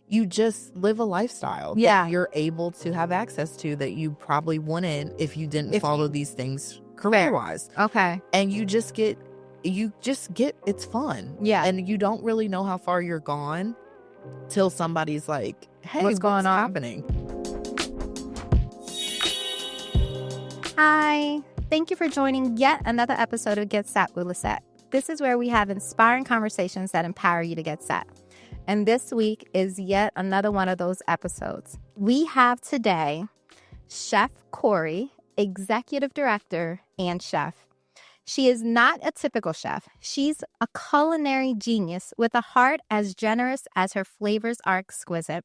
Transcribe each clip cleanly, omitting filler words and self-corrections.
you just live a lifestyle Yeah. that you're able to have access to that you probably wouldn't if you didn't follow these things career-wise. Okay. And you just get, it's fun. Yeah. And you don't really know how far you're gone till somebody's like, hey, What's going on? happening? Hi. Thank you for joining yet another episode of Get Set with Lissette. This is where we have inspiring conversations that empower you to get set. And this week is yet another one of those episodes. We have today Chef Corrie, Executive Director and Chef. She is not a typical chef. She's a culinary genius with a heart as generous as her flavors are exquisite.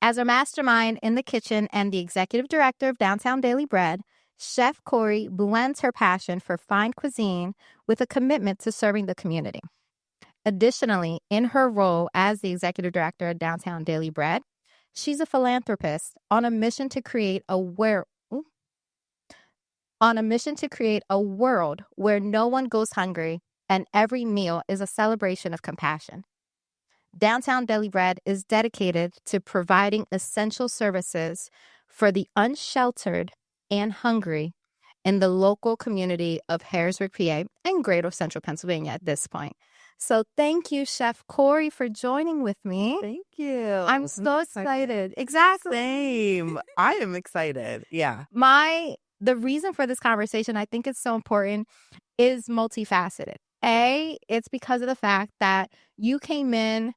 As a mastermind in the kitchen and the Executive Director of Downtown Daily Bread, Chef Corrie blends her passion for fine cuisine with a commitment to serving the community. Additionally, in her role as the Executive Director of Downtown Daily Bread, she's a philanthropist on a mission to create a world where no one goes hungry and every meal is a celebration of compassion. Downtown Daily Bread is dedicated to providing essential services for the unsheltered and hungry in the local community of Harrisburg, PA, and Greater Central Pennsylvania at this point. So thank you, Chef Corrie, for joining with me. Thank you. I'm so excited. Exactly. Same. I am excited. Yeah. The reason for this conversation, I think it's so important, is multifaceted. It's because of the fact that you came in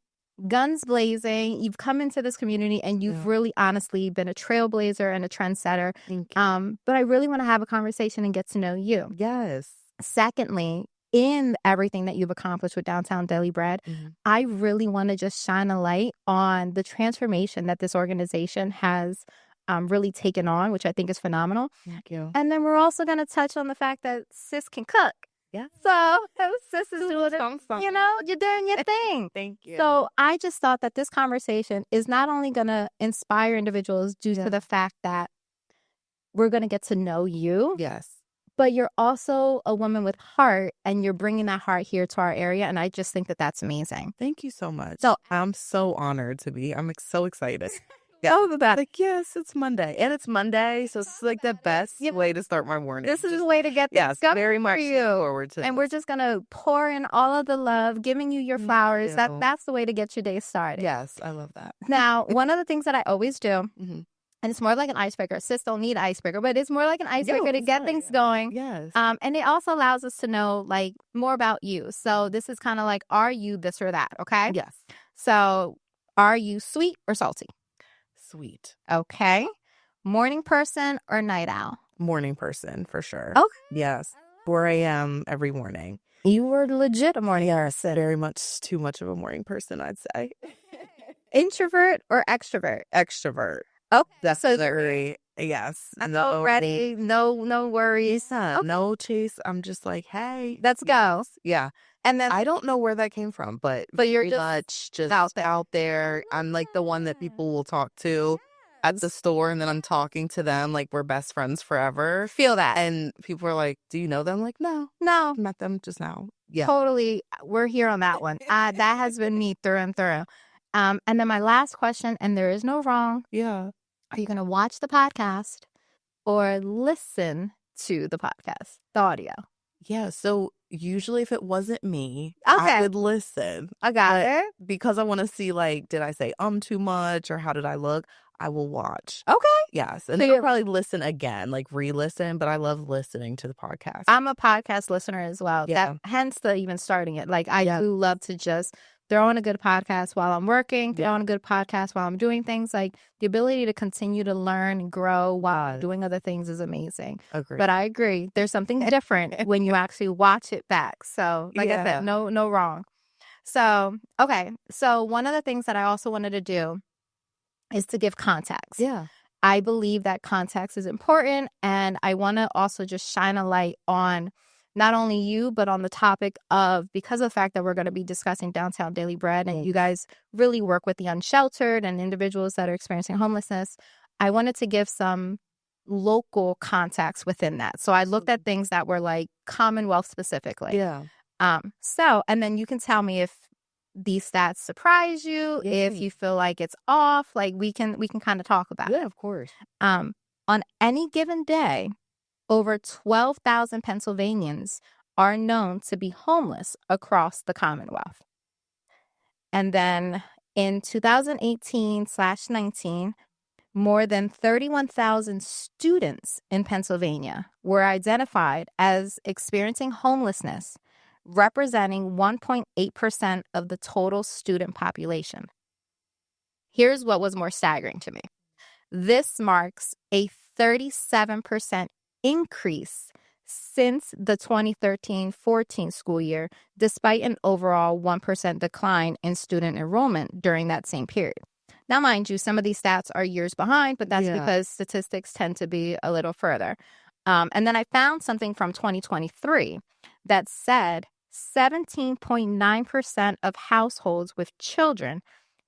guns blazing. You've come into this community and you've really honestly been a trailblazer and a trendsetter. Thank you. But I really want to have a conversation and get to know you. Yes. Secondly, in everything that you've accomplished with Downtown Daily Bread, I really want to just shine a light on the transformation that this organization has really taken on, which I think is phenomenal. Thank you. And then we're also going to touch on the fact that sis can cook. Yeah. So sis is doing it, you're doing your thing. Thank you. So I just thought that this conversation is not only going to inspire individuals due to the fact that we're going to get to know you. Yes. But you're also a woman with heart, and you're bringing that heart here to our area. And I just think that that's amazing. Thank you so much. So I'm so honored to be. I'm so excited. Yes, it's Monday. And it's Monday, so it's like the best way to start my morning. This is the way to get this going very much for you. Forward to and we're just going to pour in all of the love, giving you your flowers. That's the way to get your day started. Yes, I love that. Now, one of the things that I always do, and it's more like an icebreaker. Sis don't need an icebreaker, but it's more like an icebreaker to get things going. Yes. And it also allows us to know like more about you. So this is kind of like, are you this or that? Okay. Yes. So are you sweet or salty? Sweet. Okay. Morning person or night owl? Morning person for sure. Okay. Yes. 4 a.m. every morning. You were legit a morning person. Very much too much of a morning person, I'd say. Introvert or extrovert? Extrovert. Okay. That's very, yes. No ready. No worries. Okay. No chase. I'm just like, hey. Let's go. Yeah. And then I don't know where that came from, but you're just out there. I'm like the one that people will talk to at the store, and then I'm talking to them like we're best friends forever. Feel that. And people are like, do you know them? Like, no. Met them just now. Yeah. Totally. We're here on that one. That has been me through and through. And then my last question, and there is no wrong. Yeah. Are you going to watch the podcast or listen to the podcast, the audio? Yeah. So usually if it wasn't me, okay, I would listen. I got it. Because I want to see like, did I say too much or how did I look? I will watch. Okay. Yes. And then I'll probably listen again, like re-listen, but I love listening to the podcast. I'm a podcast listener as well. Yeah. Hence the even starting it. Like I do love to just throw on a good podcast while I'm working, throw on a good podcast while I'm doing things. Like the ability to continue to learn and grow while doing other things is amazing. Agree. But I agree. There's something different when you actually watch it back. So like I said, no wrong. So, okay. So one of the things that I also wanted to do is to give context. Yeah. I believe that context is important. And I want to also just shine a light on not only you, but on the topic of, because of the fact that we're going to be discussing Downtown Daily Bread and you guys really work with the unsheltered and individuals that are experiencing homelessness, I wanted to give some local context within that. So I looked at things that were like Commonwealth specifically. Yeah. So, and then you can tell me if these stats surprise you, if you feel like it's off, like we can kind of talk about it. Yeah, of course. On any given day, over 12,000 Pennsylvanians are known to be homeless across the Commonwealth. And then in 2018/19, more than 31,000 students in Pennsylvania were identified as experiencing homelessness, representing 1.8% of the total student population. Here's what was more staggering to me. This marks a 37% increase since the 2013-14 school year, despite an overall 1% decline in student enrollment during that same period. Now, mind you, some of these stats are years behind, but that's because statistics tend to be a little further. And then I found something from 2023 that said 17.9% of households with children,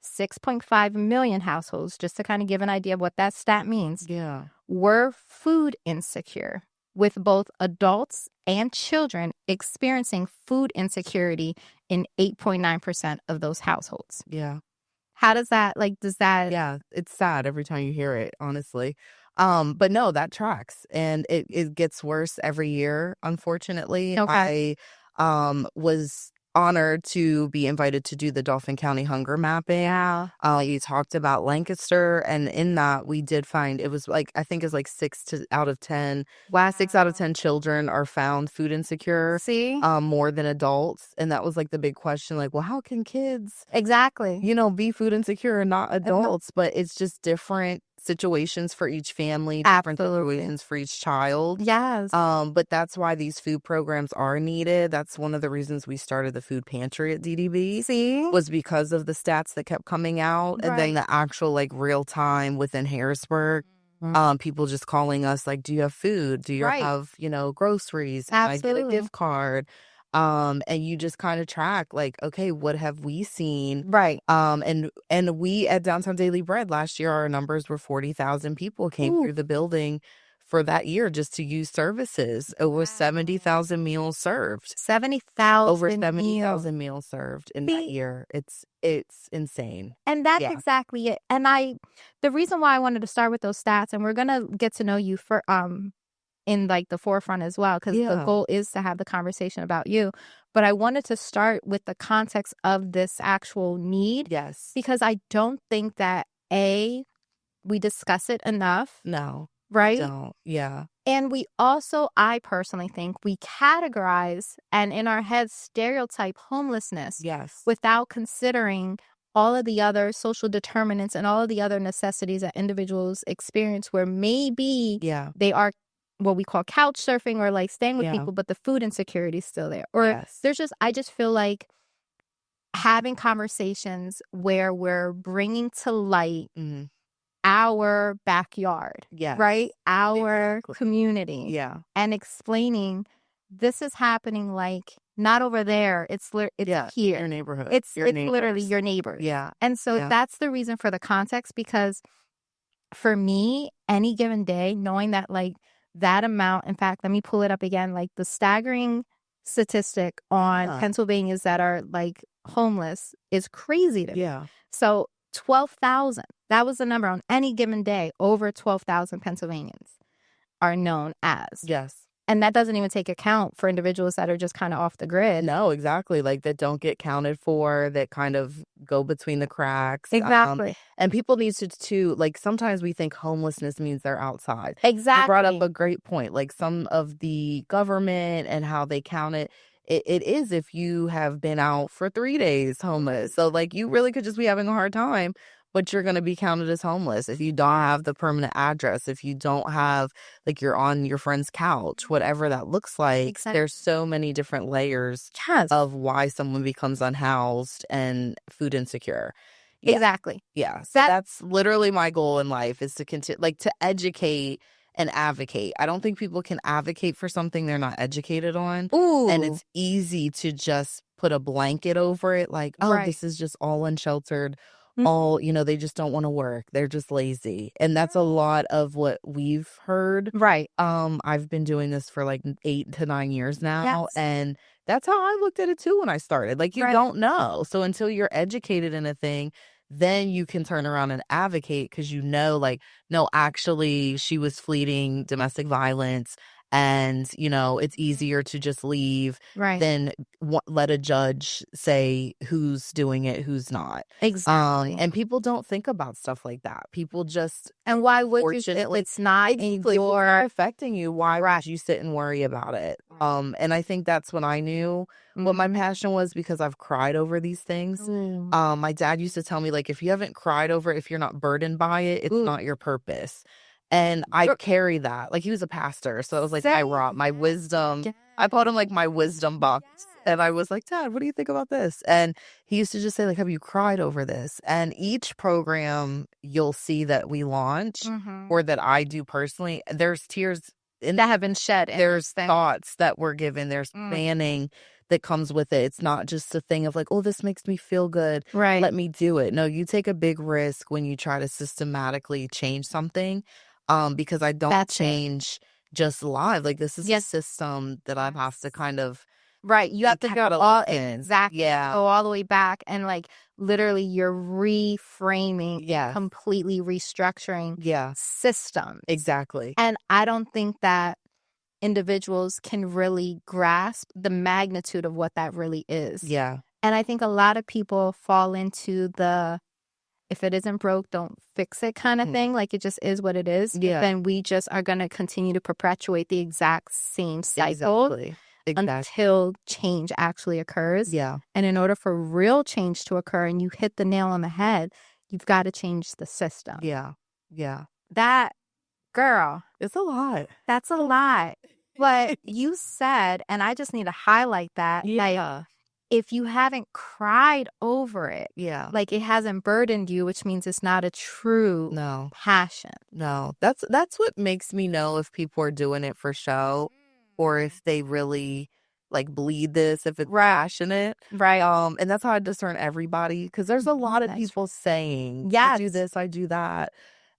6.5 million households, just to kind of give an idea of what that stat means, were food insecure, with both adults and children experiencing food insecurity in 8.9% of those households. Yeah. How does that, does that? Yeah, it's sad every time you hear it, honestly. But no, that tracks, and it gets worse every year, unfortunately. Okay. I was honored to be invited to do the Dauphin County hunger mapping. Yeah. You talked about Lancaster, and in that we did find it was I think it's like 6 out of 10. Wow. 6 out of 10 children are found food insecure. See? More than adults, and that was like the big question. Like, well, how can kids, Exactly. be food insecure and not adults? But it's just different situations for each family, different situations for each child. Yes. But that's why these food programs are needed. That's one of the reasons we started the food pantry at DDB. See? Was because of the stats that kept coming out, and then the actual real time within Harrisburg. People just calling us like, do you have food? Do you have, groceries? Absolutely. I get a gift card? And you just kind of track like, okay, what have we seen? Right. And we at Downtown Daily Bread last year, our numbers were 40,000 people came through the building for that year just to use services. Over 70,000 meals served. 70,000 Over 70,000 meals served in that year. It's insane. And that's exactly it. And the reason why I wanted to start with those stats, and we're gonna get to know you for in the forefront as well, because the goal is to have the conversation about you. But I wanted to start with the context of this actual need. Yes. Because I don't think that we discuss it enough. No. Right? Don't. Yeah. And we also, I personally think, we categorize and in our heads stereotype homelessness without considering all of the other social determinants and all of the other necessities that individuals experience, where maybe they are what we call couch surfing or staying with people, but the food insecurity is still there. Or I just feel like having conversations where we're bringing to light our backyard, right? Our community, and explaining this is happening not over there. It's here, your neighborhood. It's literally your neighbors. Yeah, and so that's the reason for the context. Because for me, any given day, knowing that that amount, in fact, let me pull it up again. The staggering statistic on Pennsylvanians that are homeless is crazy to me. So 12,000. That was the number on any given day. Over 12,000 Pennsylvanians are known as. Yes. And that doesn't even take account for individuals that are just kind of off the grid. No, exactly. That don't get counted for, that kind of go between the cracks. Exactly. And people need to too, sometimes we think homelessness means they're outside. Exactly. You brought up a great point. Some of the government and how they count it. It is if you have been out for 3 days homeless. So you really could just be having a hard time, but you're going to be counted as homeless if you don't have the permanent address, if you don't have you're on your friend's couch, whatever that looks like. Exactly. There's so many different layers of why someone becomes unhoused and food insecure. Exactly. Yeah. So that's literally my goal in life, is to continue to educate and advocate. I don't think people can advocate for something they're not educated on. Ooh. And it's easy to just put a blanket over it, this is just all unsheltered all, they just don't want to work. They're just lazy. And that's a lot of what we've heard. Right. I've been doing this for like 8 to 9 years now. Yes. And that's how I looked at it too when I started. Like, you don't know. So until you're educated in a thing, then you can turn around and advocate because like, no, actually, she was fleeing domestic violence. And, it's easier to just leave than let a judge say who's doing it, who's not. Exactly. And people don't think about stuff like that. People just, and why would you? It's not in your affecting you. Why would you sit and worry about it? And I think that's when I knew what my passion was, because I've cried over these things. My dad used to tell me, like, if you haven't cried over it, if you're not burdened by it, it's not your purpose. And I carry that. Like, he was a pastor, so it was like my wisdom. I bought him like my wisdom box. And I was like, Dad, what do you think about this? And he used to just say, like, have you cried over this? And each program you'll see that we launch or that I do personally, there's tears that have been shed. There's thoughts that were given. There's planning that comes with it. It's not just a thing of like, oh, this makes me feel good. Right. Let me do it. No, you take a big risk when you try to systematically change something. Because I don't change just live. Like, this is a system that I have to kind of you have to go all go all the way back, and like literally you're reframing, completely restructuring systems. Exactly. And I don't think that individuals can really grasp the magnitude of what that really is. Yeah. And I think a lot of people fall into the, if it isn't broke, don't fix it kind of thing. Like, it just is what it is. Yeah. Then we just are going to continue to perpetuate the exact same cycle until change actually occurs. Yeah. And in order for real change to occur, and you hit the nail on the head, you've got to change the system. Yeah. Yeah. That, girl. It's a lot. That's a lot. But you said, and I just need to highlight that. Yeah. If you haven't cried over it, like, it hasn't burdened you, which means it's not a true passion. No, that's what makes me know if people are doing it for show or if they really like bleed this, if it's passionate. Right. And that's how I discern everybody, because there's a lot of people saying, I do this, I do that.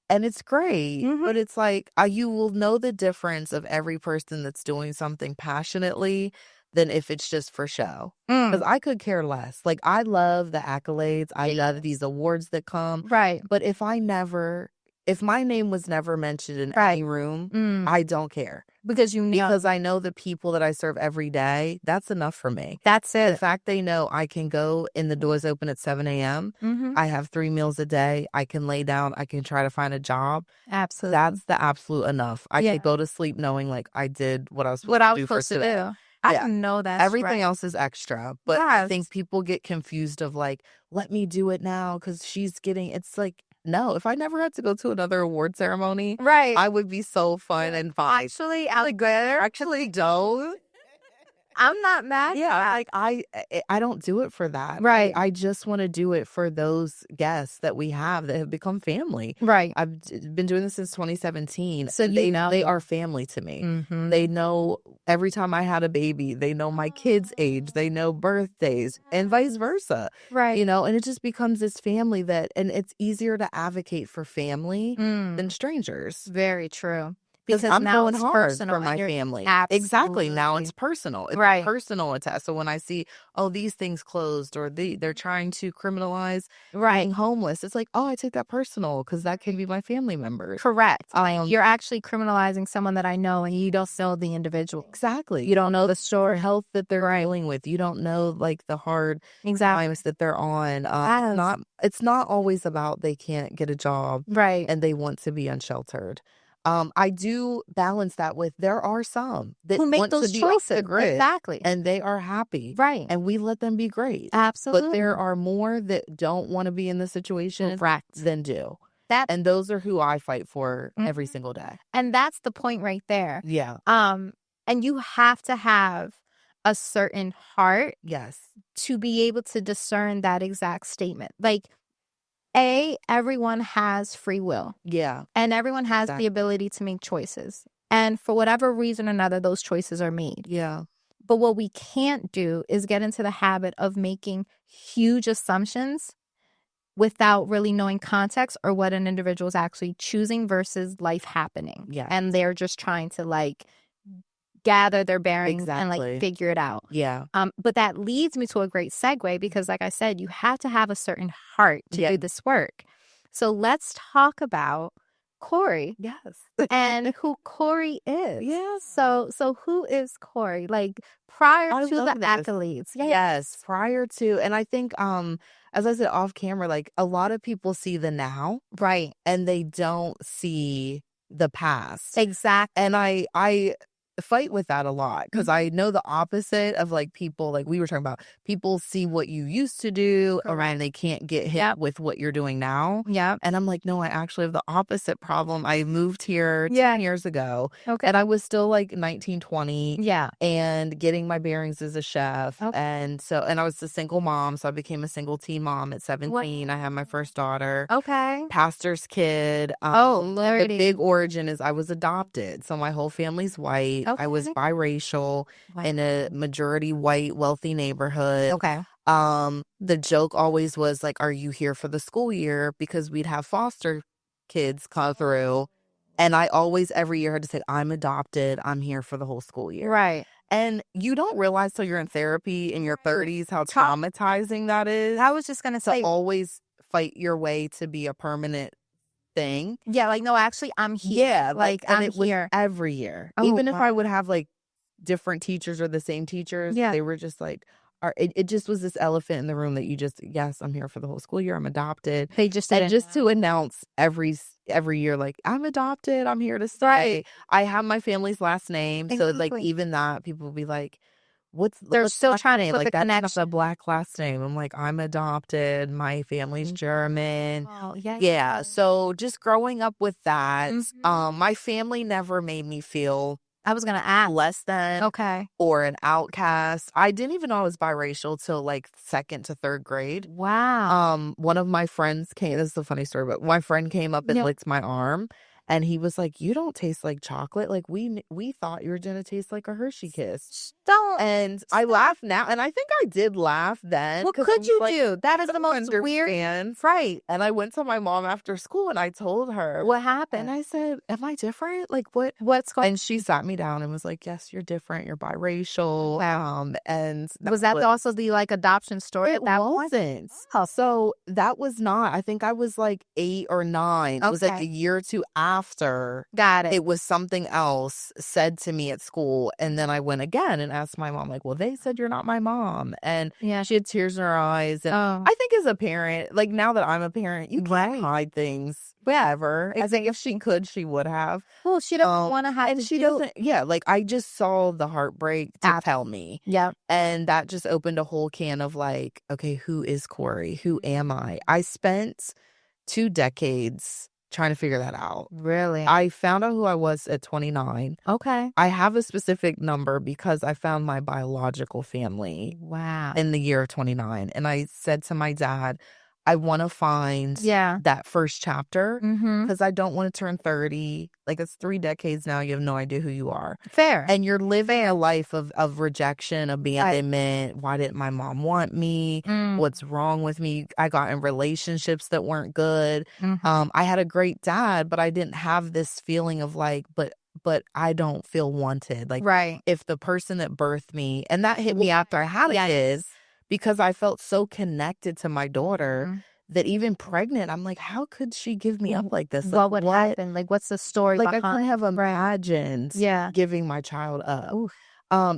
And it's great, but it's like, you will know the difference of every person that's doing something passionately than if it's just for show. Because I could care less. Like, I love the accolades. I love these awards that come. Right. But if my name was never mentioned in any room, I don't care. Because because I know the people that I serve every day, that's enough for me. That's it. The fact they know I can go and the doors open at 7 a.m. I have 3 meals a day. I can lay down. I can try to find a job. Absolutely. That's the absolute enough. I could go to sleep knowing like I did what I was supposed to do for today. I know that. Everything else is extra. But I think people get confused of like, let me do it now because she's getting, it's like, no, if I never had to go to another award ceremony, I would be so fun and fine. Actually, don't. I'm not mad. Yeah, like I don't do it for that. Right. I just want to do it for those guests that we have that have become family. Right. I've been doing this since 2017. So they are family to me. They know every time I had a baby, they know my kids' age, they know birthdays, and vice versa. Right. And it just becomes this family and it's easier to advocate for family than strangers. Very true. Because I'm now going hard for my family. Absolutely. Exactly. Now it's personal. It's a personal attack. So when I see, these things closed or they're trying to criminalize being homeless, it's like, I take that personal because that can be my family member. Correct. You're actually criminalizing someone that I know and you don't know the individual. Exactly. You don't know the story. Health that they're dealing with. You don't know like the hard times that they're on. It's not always about they can't get a job and they want to be unsheltered. I do balance that with there are some that who make want those to be choices. off the grid, Exactly. and they are happy. Right. And we let them be great. Absolutely. But there are more that don't want to be in the situation than do. And those are who I fight for every single day. And that's the point right there. Yeah. And you have to have a certain heart to be able to discern that exact statement. Like, everyone has free will. Yeah. And everyone has the ability to make choices. And for whatever reason or another, those choices are made. Yeah. But what we can't do is get into the habit of making huge assumptions without really knowing context or what an individual is actually choosing versus life happening. Yeah. And they're just trying to like gather their bearings and like figure it out. Yeah. But that leads me to a great segue because, like I said, you have to have a certain heart to do this work. So let's talk about Corrie. Yes. And who Corrie is. Yes. So who is Corrie? Like prior to the accolades. Yes, prior to, and I think as I said off camera, like a lot of people see the now. Right. And they don't see the past. Exactly. And I fight with that a lot because I know the opposite of like people, like we were talking about, people see what you used to do and they can't get hit with what you're doing now. Yeah. And I'm like, no, I actually have the opposite problem. I moved here 10 years ago and I was still like 19, 20 and getting my bearings as a chef. And I was a single mom. So I became a single teen mom at 17. I had my first daughter. Pastor's kid. The big origin is I was adopted. So my whole family's white. I was biracial in a majority white, wealthy neighborhood. The joke always was like, are you here for the school year? Because we'd have foster kids come through. And I always, every year, had to say, I'm adopted. I'm here for the whole school year. Right. And you don't realize till you're in therapy in your 30s how traumatizing that is. I was just going to say, always fight your way to be a permanent thing. Yeah, like, no, actually, I'm here. Yeah, like I'm here every year. Even if I would have like different teachers or the same teachers, they were just like, it just was this elephant in the room that you just, yes, I'm here for the whole school year. I'm adopted. They just and just to announce every year, like, I'm adopted. I'm here to stay. I have my family's last name. So like even that, people will be like, they're still trying to like that's not a Black last name. I'm like, I'm adopted. My family's German. So just growing up with that, my family never made me feel I was gonna ask less than or an outcast. I didn't even know I was biracial till like second to third grade. Wow. One of my friends came, this is a funny story, but my friend came up and licked my arm. And he was like, you don't taste like chocolate. Like, we thought you were going to taste like a Hershey Kiss. And I laugh now. And I think I did laugh then. What could you do? That is the most weird. Right. And I went to my mom after school and I told her. What happened? And I said, am I different? Like, what's going on? And she sat me down and was like, yes, you're different. You're biracial. Wow. And was that also the like adoption story? It wasn't. So that was not. I think I was like 8 or 9. It was like a year or two after. Got it. It was something else said to me at school. And then I went again and asked my mom, like, well, they said you're not my mom. And she had tears in her eyes. And I think as a parent, like now that I'm a parent, you can't hide things ever. I think if she could, she would have. Well, she doesn't want to have and she doesn't. Yeah, like I just saw the heartbreak to tell me. Yeah. And that just opened a whole can of like, okay, who is Corrie? Who am I? I spent 2 decades trying to figure that out. Really? I found out who I was at 29. Okay. I have a specific number because I found my biological family. Wow. In the year of 29. And I said to my dad, I want to find that first chapter because I don't want to turn 30. Like it's 3 decades now. You have no idea who you are. Fair. And you're living a life of rejection, abandonment. Why didn't my mom want me? What's wrong with me? I got in relationships that weren't good. I had a great dad, but I didn't have this feeling of like, but I don't feel wanted. Like if the person that birthed me, and that hit me after I had kids. Because I felt so connected to my daughter that even pregnant, I'm like, how could she give me up like this? Like, what happened? Like, what's the story like behind? I couldn't have imagined giving my child up. Ooh.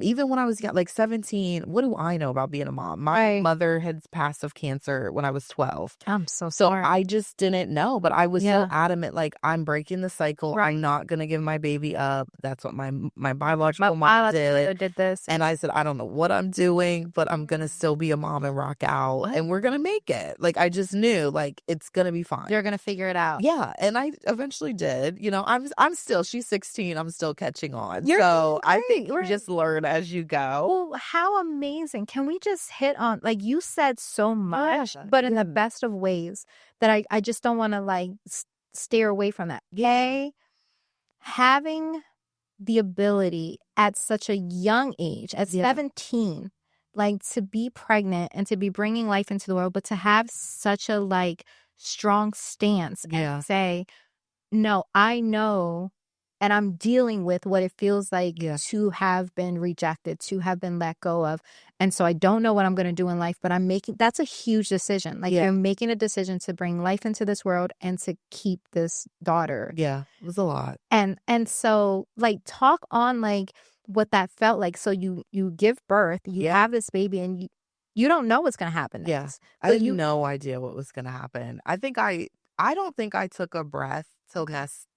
Even when I was like 17, what do I know about being a mom? My mother had passed of cancer when I was 12. I'm so sorry. I just didn't know, but I was so adamant, like, I'm breaking the cycle. I'm not going to give my baby up. That's what my biological mom did this. And I said, I don't know what I'm doing, but I'm going to still be a mom and rock out. And we're going to make it. Like, I just knew, like, it's going to be fine. You're going to figure it out. Yeah. And I eventually did. You know, I'm still, she's 16. I'm still catching on. I think you just learn as you go. Well, how amazing. Can we just hit on, like you said so much, but in the best of ways that I just don't want to like steer away from that. Yay. Having the ability at such a young age, at 17, like to be pregnant and to be bringing life into the world, but to have such a like strong stance Yeah. and say, no, I know, and I'm dealing with what it feels like to have been rejected, to have been let go of. And so I don't know what I'm going to do in life, but that's a huge decision. Like you're making a decision to bring life into this world and to keep this daughter. Yeah, it was a lot. And so like talk on like what that felt like. So you give birth, you have this baby, and you don't know what's going to happen next. Yeah. I had no idea what was going to happen. I don't think I took a breath till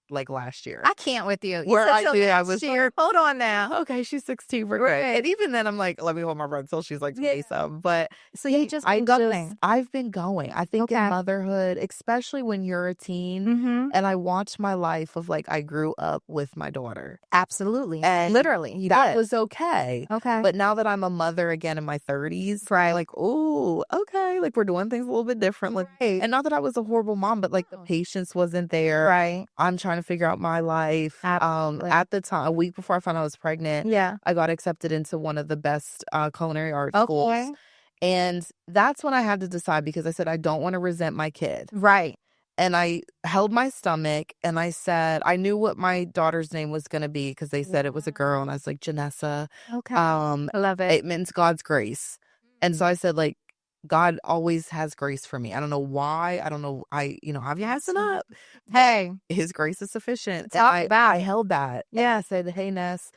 like last year. I can't with you. Where I was like, hold on now. Okay, she's 16. We're good. And even then, I'm like, let me hold my breath until she's like 20-something. But so you just been going. I've been going. I think in motherhood, especially when you're a teen, and I watched my life of like I grew up with my daughter. Absolutely, and literally, that was okay. Okay, but now that I'm a mother again in my 30s, right? Like, oh, okay, like we're doing things a little bit differently. Right. And not that I was a horrible mom, but like the patience wasn't there. Right. I'm trying to figure out my life. At the time, a week before I found out I was pregnant, I got accepted into one of the best culinary art schools. And that's when I had to decide, because I said, I don't want to resent my kid. Right. And I held my stomach and I said, I knew what my daughter's name was going to be because they said it was a girl. And I was like, Janessa. Okay. I love it. It means God's grace. And so I said, like, God always has grace for me. I don't know why. I don't know. I've messing up. Hey, His grace is sufficient. I held that. Yeah. I said, hey, Ness,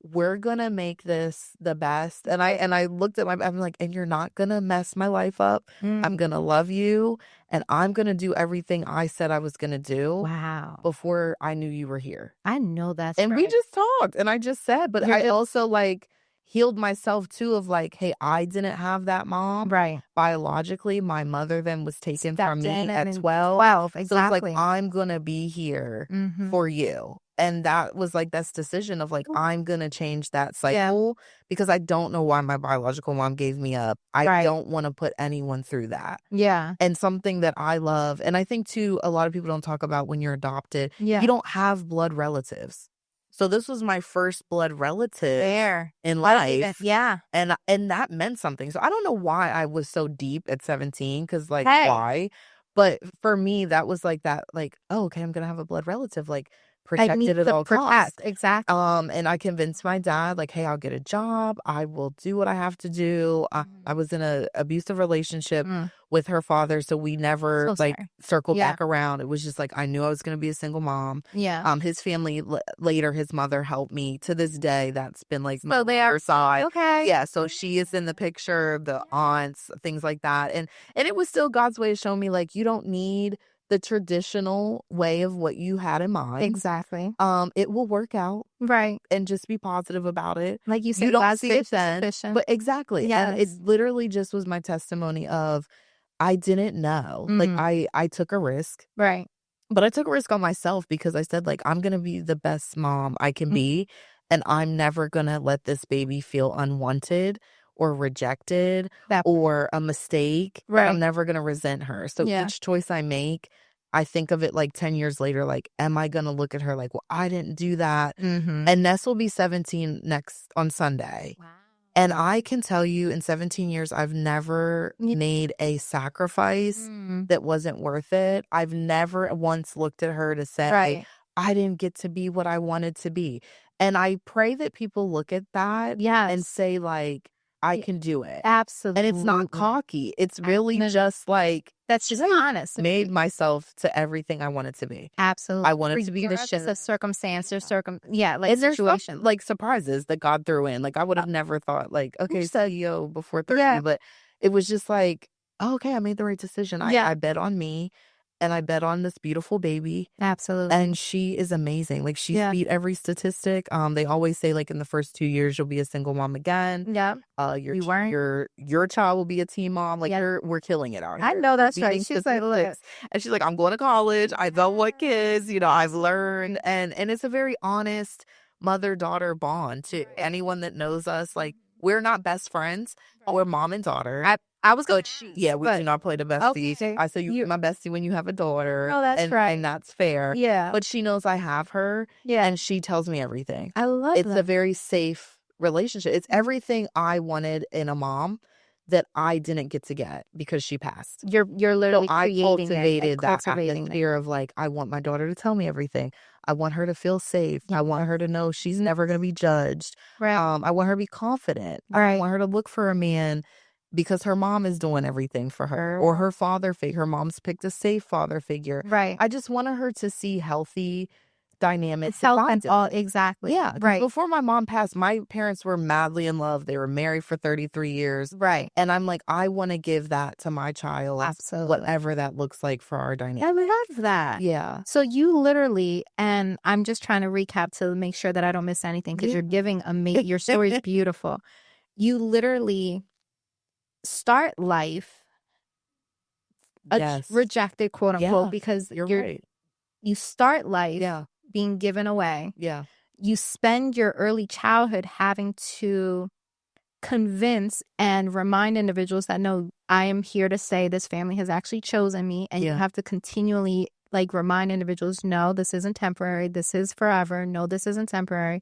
we're going to make this the best. And I looked at I'm like, and you're not going to mess my life up. I'm going to love you. And I'm going to do everything I said I was going to do. Wow. Before I knew you were here. I know that's And right. we just talked. And I just said, but I also like healed myself too of like, hey, I didn't have that mom. Right. Biologically, my mother then was taken from me at 12. 12, exactly. So it's like, I'm going to be here for you. And that was like this decision of like, I'm going to change that cycle because I don't know why my biological mom gave me up. I don't want to put anyone through that. Yeah. And something that I love, and I think too, a lot of people don't talk about when you're adopted, you don't have blood relatives. So this was my first blood relative in life. Yeah. And that meant something. So I don't know why I was so deep at 17, because like, why? But for me, that was like that, like, oh, okay, I'm going to have a blood relative, like protected at all costs. Exactly. And I convinced my dad, like, hey, I'll get a job. I will do what I have to do. I was in an abusive relationship with her father. So we never circled back around. It was just like, I knew I was going to be a single mom. Yeah. His family later, his mother helped me to this day. That's been like my other side. Okay. Yeah. So she is in the picture, the aunts, things like that. And it was still God's way to show me, like, you don't need the traditional way of what you had in mind. Exactly. It will work out. Right. And just be positive about it. Like you said, you don't God's see it then. But exactly. Yes. And it literally just was my testimony of, I didn't know. Like I took a risk. Right. But I took a risk on myself because I said, like, I'm going to be the best mom I can be. And I'm never going to let this baby feel unwanted or rejected or a mistake. Right. I'm never going to resent her. So each choice I make, I think of it like 10 years later, like, am I going to look at her like, well, I didn't do that. And Ness will be 17 on Sunday. Wow. And I can tell you, in 17 years, I've never made a sacrifice that wasn't worth it. I've never once looked at her to say, I didn't get to be what I wanted to be. And I pray that people look at that and say, like, I can do it. Absolutely. And it's not cocky. It's really just like, that's just honest. Made myself to everything I wanted to be. Absolutely. I wanted to be the shit. The circumstance or like and there's situation. Like surprises that God threw in. Like I would have never thought, like, okay, CEO before 30, but it was just like, oh, okay, I made the right decision. I bet on me. And I bet on this beautiful baby. Absolutely. And she is amazing. Like, she's beat every statistic. They always say, like, in the first 2 years, you'll be a single mom again. Yeah. Your child will be a teen mom. Like, we're killing it out here. I know that's right. She's like, look. And she's like, I'm going to college. I know what kids, I've learned. And it's a very honest mother-daughter bond to anyone that knows us. Like, we're not best friends. We're mom and daughter. I was going to we do not play the bestie. Okay. I say you're my bestie when you have a daughter. Oh, that's right. And that's fair. Yeah. But she knows I have her. Yeah. And she tells me everything. I love It's a very safe relationship. It's everything I wanted in a mom that I didn't get to get because she passed. You're literally I creating cultivated that cultivating atmosphere of like, I want my daughter to tell me everything. I want her to feel safe. I want her to know she's never going to be judged. Right. I want her to be confident. Right. I want her to look for a man because her mom is doing everything for her, or her father figure. Her mom's picked a safe father figure. Right. I just wanted her to see healthy dynamics. Exactly. Yeah. Right. Before my mom passed, my parents were madly in love. They were married for 33 years. Right. And I'm like, I want to give that to my child. Absolutely. Whatever that looks like for our dynamic. I love that. Yeah. So you literally, and I'm just trying to recap to make sure that I don't miss anything, because you're giving your story is beautiful. You literally start life rejected, quote unquote, because you're right. You start life being given away. Yeah. You spend your early childhood having to convince and remind individuals that, no, I am here to say this family has actually chosen me. And you have to continually like remind individuals, no, this isn't temporary. This is forever. No, this isn't temporary.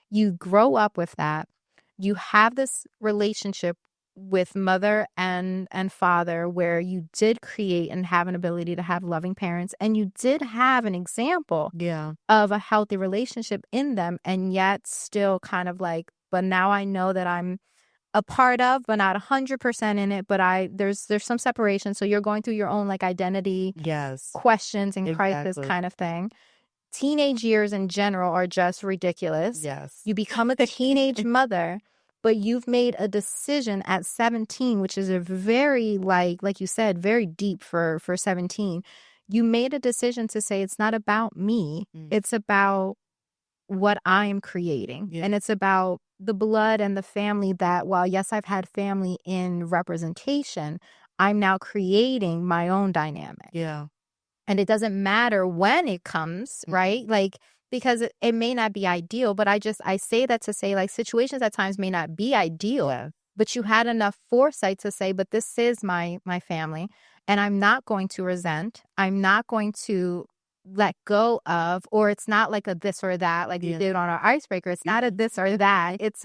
You grow up with that. You have this relationship with mother and father where you did create and have an ability to have loving parents, and you did have an example of a healthy relationship in them, and yet still kind of like, but now I know that I'm a part of, but not 100% in it, but there's some separation. So you're going through your own like identity questions and crisis kind of thing. Teenage years in general are just ridiculous. Yes. You become a teenage mother, but you've made a decision at 17, which is a very, like you said, very deep for 17. You made a decision to say, it's not about me. It's about what I'm creating. And it's about the blood and the family that, while yes, I've had family in representation, I'm now creating my own dynamic. Yeah. And it doesn't matter when it comes, right? Like, because it may not be ideal, but I say that to say, like, situations at times may not be ideal, but you had enough foresight to say, but this is my family, and I'm not going to resent. I'm not going to let go of, or it's not like a this or that, like you did on our icebreaker. It's not a this or that. It's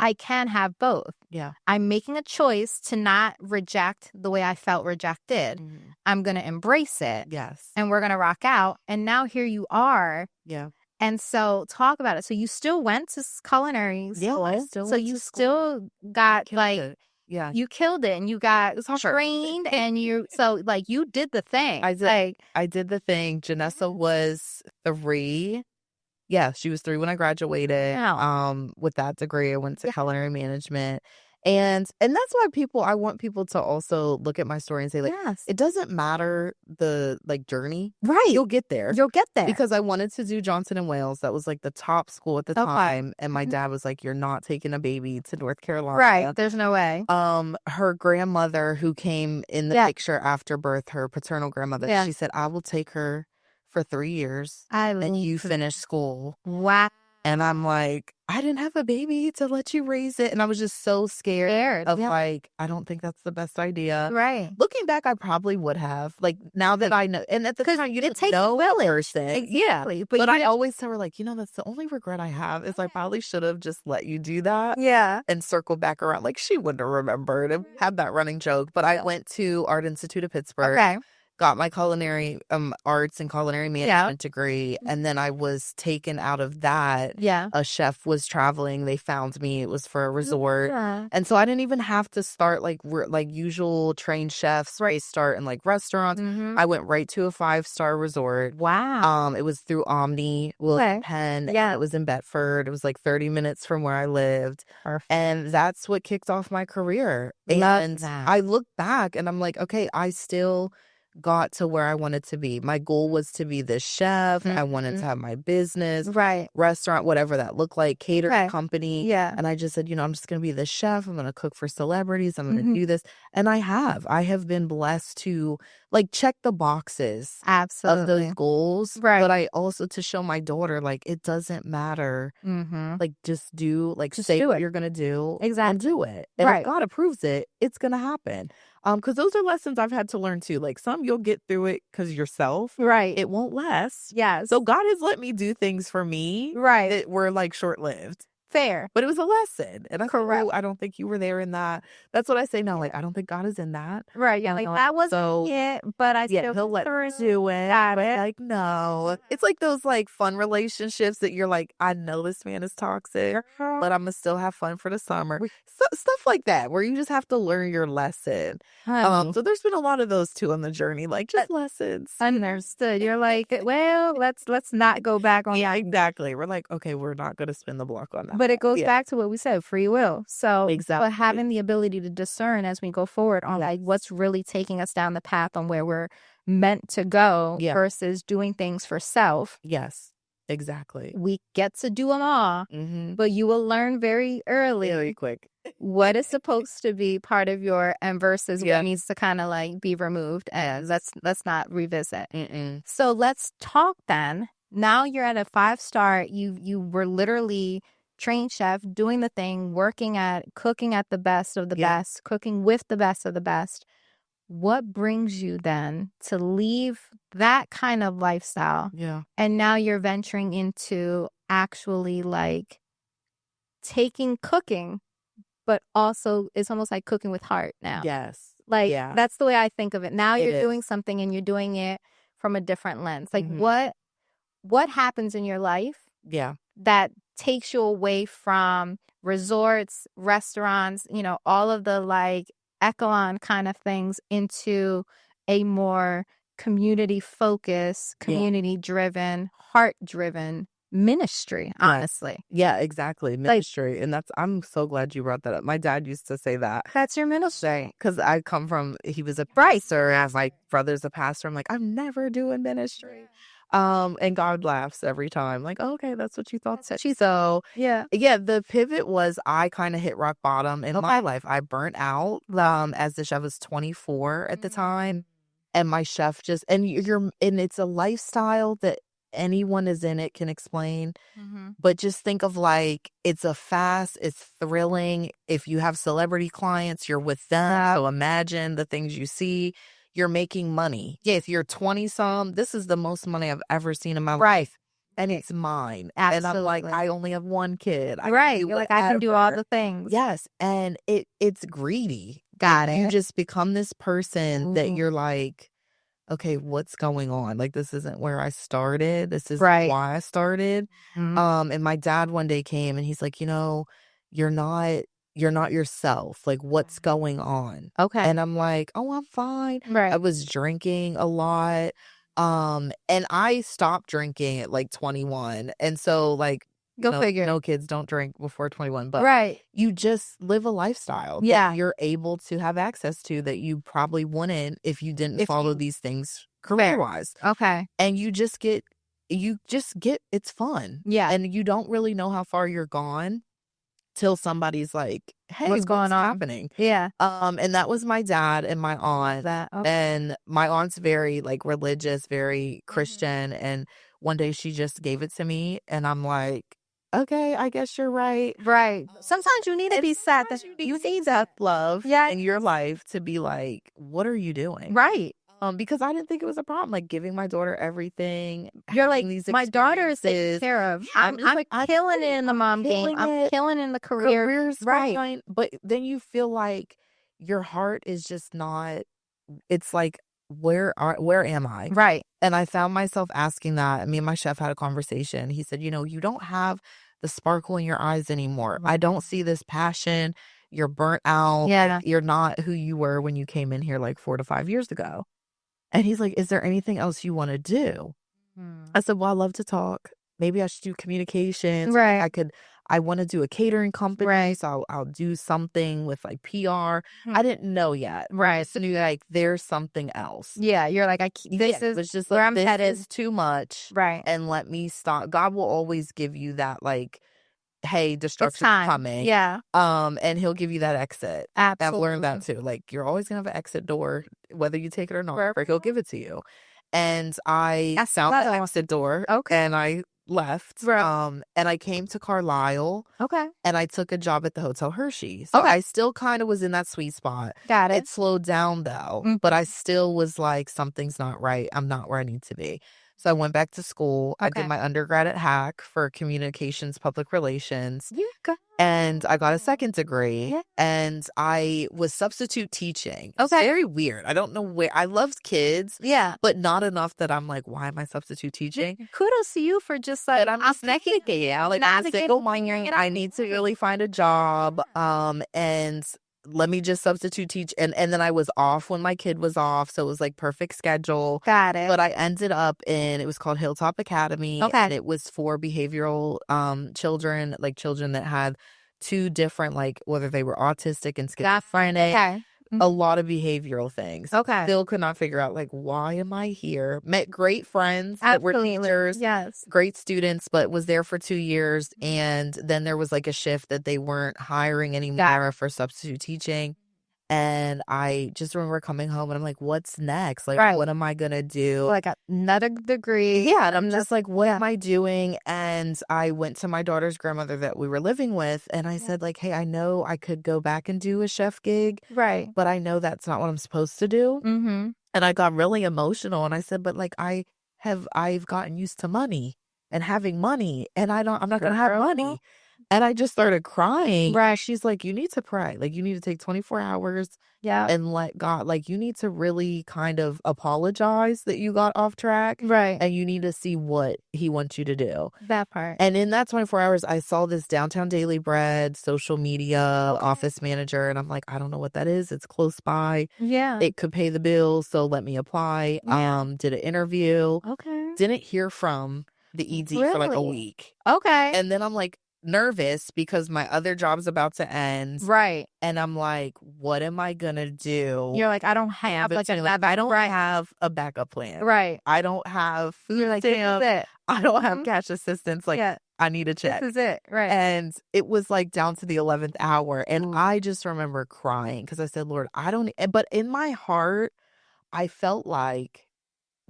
I can have both. Yeah. I'm making a choice to not reject the way I felt rejected. I'm going to embrace it. Yes. And we're going to rock out. And now here you are. Yeah. And so talk about it. So you still went to culinary school. I still so went you to still got like, it. Yeah. You killed it, and you got trained, and so like you did the thing. I did the thing. Janessa was 3. Yeah, she was 3 when I graduated. With that degree, I went to culinary management. And that's why I want people to also look at my story and say, like, it doesn't matter the like journey. Right. You'll get there. You'll get there. Because I wanted to do Johnson and Wales. That was like the top school at the time. And my dad was like, you're not taking a baby to North Carolina. Right. There's no way. Her grandmother, who came in the picture after birth, her paternal grandmother, she said, I will take her for 3 years and you finish school. Wow. And I'm like, I didn't have a baby to let you raise it. And I was just so scared of like, I don't think that's the best idea. Right. Looking back, I probably would have. Like, now that I know. And at the time, you didn't know a person. Exactly. But I always tell her, like, that's the only regret I have is I probably should have just let you do that. Yeah. And circle back around. Like, she wouldn't have remembered and had that running joke. But I went to Art Institute of Pittsburgh. Okay. Got my culinary arts and culinary management degree, and then I was taken out of that. Yeah. A chef was traveling. They found me. It was for a resort. And so I didn't even have to start like usual trained chefs. Right. Start in like restaurants. I went right to a 5-star resort. Wow. It was through Omni, Penn. Yeah. It was in Bedford. It was like 30 minutes from where I lived. Perfect. And that's what kicked off my career. Love that. I look back and I'm like, okay, I still got to where I wanted to be. My goal was to be this chef. I wanted to have my business, restaurant, whatever that looked like, catering company. Yeah. And I just said, I'm just going to be the chef. I'm going to cook for celebrities. I'm going to do this. And I have been blessed to like check the boxes of those goals. Right. But I also to show my daughter, like, it doesn't matter. Like, just do, like, just say what you're going to do. Exactly. And do it. And if God approves it, it's going to happen. Because those are lessons I've had to learn too. Like, some you'll get through it because yourself. Right. It won't last. Yes. So God has let me do things for me. Right. That were like short-lived. Fair. But it was a lesson. And I said, Correct. oh, I don't think you were there in that. That's what I say now. Like, I don't think God is in that. Right. Yeah. Like, that wasn't it, but I still he'll let me do it. Like, no. It's like those like fun relationships that you're like, I know this man is toxic, but I'm gonna still have fun for the summer. So, stuff like that, where you just have to learn your lesson. So there's been a lot of those too on the journey, like just lessons. Understood. You're like, well, let's not go back on. Yeah, exactly. We're like, okay, we're not gonna spin the block on that. But it goes back to what we said, free will. So exactly. But having the ability to discern as we go forward on like what's really taking us down the path on where we're meant to go versus doing things for self. Yes, exactly. We get to do them all, but you will learn very early, very quick, what is supposed to be part of your and versus what needs to kind of like be removed. And let's not revisit. So let's talk then. Now you're at a 5-star. You were literally trained chef, doing the thing, cooking at the best of the best, cooking with the best of the best. What brings you then to leave that kind of lifestyle? Yeah. And now you're venturing into actually like taking cooking, but also it's almost like cooking with heart now. Yes. Like that's the way I think of it. Now you're doing something and you're doing it from a different lens. Like what happens in your life that takes you away from resorts, restaurants, all of the like echelon kind of things into a more community focused, community driven, heart driven ministry, honestly. Yeah, exactly. Ministry. Like, and I'm so glad you brought that up. My dad used to say that. That's your ministry. Because he was a pastor, as my brother's a pastor. I'm like, I'm never doing ministry. And God laughs every time. Like, oh, okay, that's what you thought. So the pivot was I kind of hit rock bottom in my life. I burnt out as the chef. I was 24 at the time. And my chef and it's a lifestyle that anyone is in it can explain. But just think of like, it's a fast, it's thrilling. If you have celebrity clients, you're with them. So imagine the things you see. You're making money. Yeah, if you're 20-some, this is the most money I've ever seen in my life. And it's mine. Absolutely. And I'm like, I only have one kid. You're like, I can do all the things. Yes. And it's greedy. Got it. You just become this person that you're like, okay, what's going on? Like, this isn't where I started. This is why I started. And my dad one day came and he's like, you're not yourself. Like, what's going on? Okay. And I'm like, oh, I'm fine. I was drinking a lot. And I stopped drinking at like 21. And so like, go figure. No kids don't drink before 21, but you just live a lifestyle that you're able to have access to that you probably wouldn't if you didn't follow these things career-wise. Okay. And you just get it's fun. Yeah. And you don't really know how far you're gone till somebody's like, hey, what's going on? Happening? Yeah. And that was my dad and my aunt. And my aunt's very like religious, very Christian. And one day she just gave it to me and I'm like, okay, I guess you're right. Right. Sometimes you need to be sad. You need that love in your life to be like, what are you doing? Right. Because I didn't think it was a problem, like giving my daughter everything. You're like, my daughter is taken care of. I'm killing it in the mom game. I'm killing in the career. Career's fine. But then you feel like your heart is just not, it's like, where am I? Right. And I found myself asking that. Me and my chef had a conversation. He said, you don't have the sparkle in your eyes anymore. I don't see this passion. You're burnt out. Yeah. You're not who you were when you came in here like 4 to 5 years ago. And he's like, is there anything else you want to do? I said, well, I love to talk. Maybe I should do communications. Right. I want to do a catering company. Right. So I'll do something with like PR. I didn't know yet. Right. So you're like, there's something else. Yeah. You're like, this is just where like, I'm this headed. Is too much. Right. And let me stop. God will always give you that like, hey, destruction's coming. Yeah. And he'll give you that exit. Absolutely. I've learned that too. Like, you're always gonna have an exit door, whether you take it or not. Or he'll give it to you. And I found the exit door. Okay. And I left. Right. And I came to Carlisle. Okay. And I took a job at the Hotel Hershey. So I still kind of was in that sweet spot. Got it. It slowed down though. But I still was like, something's not right. I'm not where I need to be. So I went back to school. I did Okay. my undergrad at Hack for communications, public relations, Yeah, go and I got a second degree. Yeah. And I was substitute teaching. It's Okay. very weird. I don't know where. I love kids, Yeah. but not enough that I'm like, why am I substitute teaching? Kudos to you for just like, But I'm just thinking, yeah, like I'm single minded. I need to really find a job. And let me just substitute teach. And then I was off when my kid was off. So it was like perfect schedule. Got it. But I ended up it was called Hilltop Academy. Okay. And it was for behavioral children, like children that had two different, like whether they were autistic and schizophrenic. Okay. A lot of behavioral things. Okay. Still could not figure out, like, why am I here? Met great friends that were teachers. Yes. Great students, but was there for 2 years. And then there was like a shift that they weren't hiring anymore for substitute teaching. And I just remember coming home and I'm like, what's next? Like, what am I going to do? Like another degree. Yeah. And I'm just like, what am I doing? And I went to my daughter's grandmother that we were living with. And I said, like, hey, I know I could go back and do a chef gig. Right. But I know that's not what I'm supposed to do. Mm-hmm. And I got really emotional. And I said, but like, I've gotten used to money and having money. And I'm not going to have money. And I just started crying. Right. She's like, you need to pray. Like, you need to take 24 hours Yeah. and let God, like, you need to really kind of apologize that you got off track. Right. And you need to see what he wants you to do. That part. And in that 24 hours, I saw this Downtown Daily Bread social media office manager. And I'm like, I don't know what that is. It's close by. Yeah. It could pay the bills. So let me apply. Did an interview. Okay. Didn't hear from the ED for like a week. Okay. And then I'm like, nervous because my other job's about to end. Right. And I'm like, what am I gonna do? You're like, I don't have I don't have a backup plan. Right. I don't have food. You're like, this is it. I don't have cash assistance. Like, I need a check. This is it. Right. And it was like down to the 11th hour. And I just remember crying because I said, Lord, but in my heart, I felt like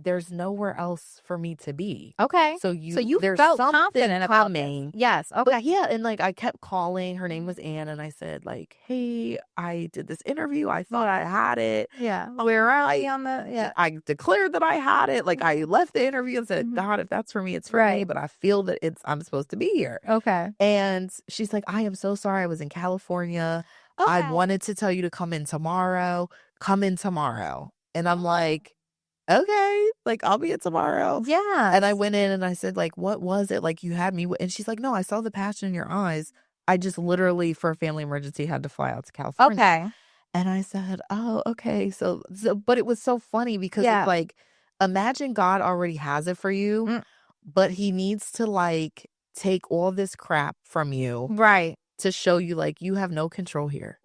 there's nowhere else for me to be. Okay. So you there's felt confident about me. Yes. Okay. But yeah, and like I kept calling. Her name was Ann, and I said like, "Hey, I did this interview. I thought I had it. Yeah. Where I on the I declared that I had it. Like I left the interview and said, God, if that's for me, it's for me. But I feel that I'm supposed to be here. Okay. And she's like, I am so sorry. I was in California. Okay. I wanted to tell you to come in tomorrow. Come in tomorrow. And I'm like, okay, like I'll be in tomorrow. Yeah. And I went in and I said, like, what was it? Like you had me. And she's like, no, I saw the passion in your eyes. I just literally for a family emergency had to fly out to California. Okay. And I said, oh, okay. So but it was so funny because it's like, imagine God already has it for you, but he needs to like take all this crap from you. Right. To show you like you have no control here.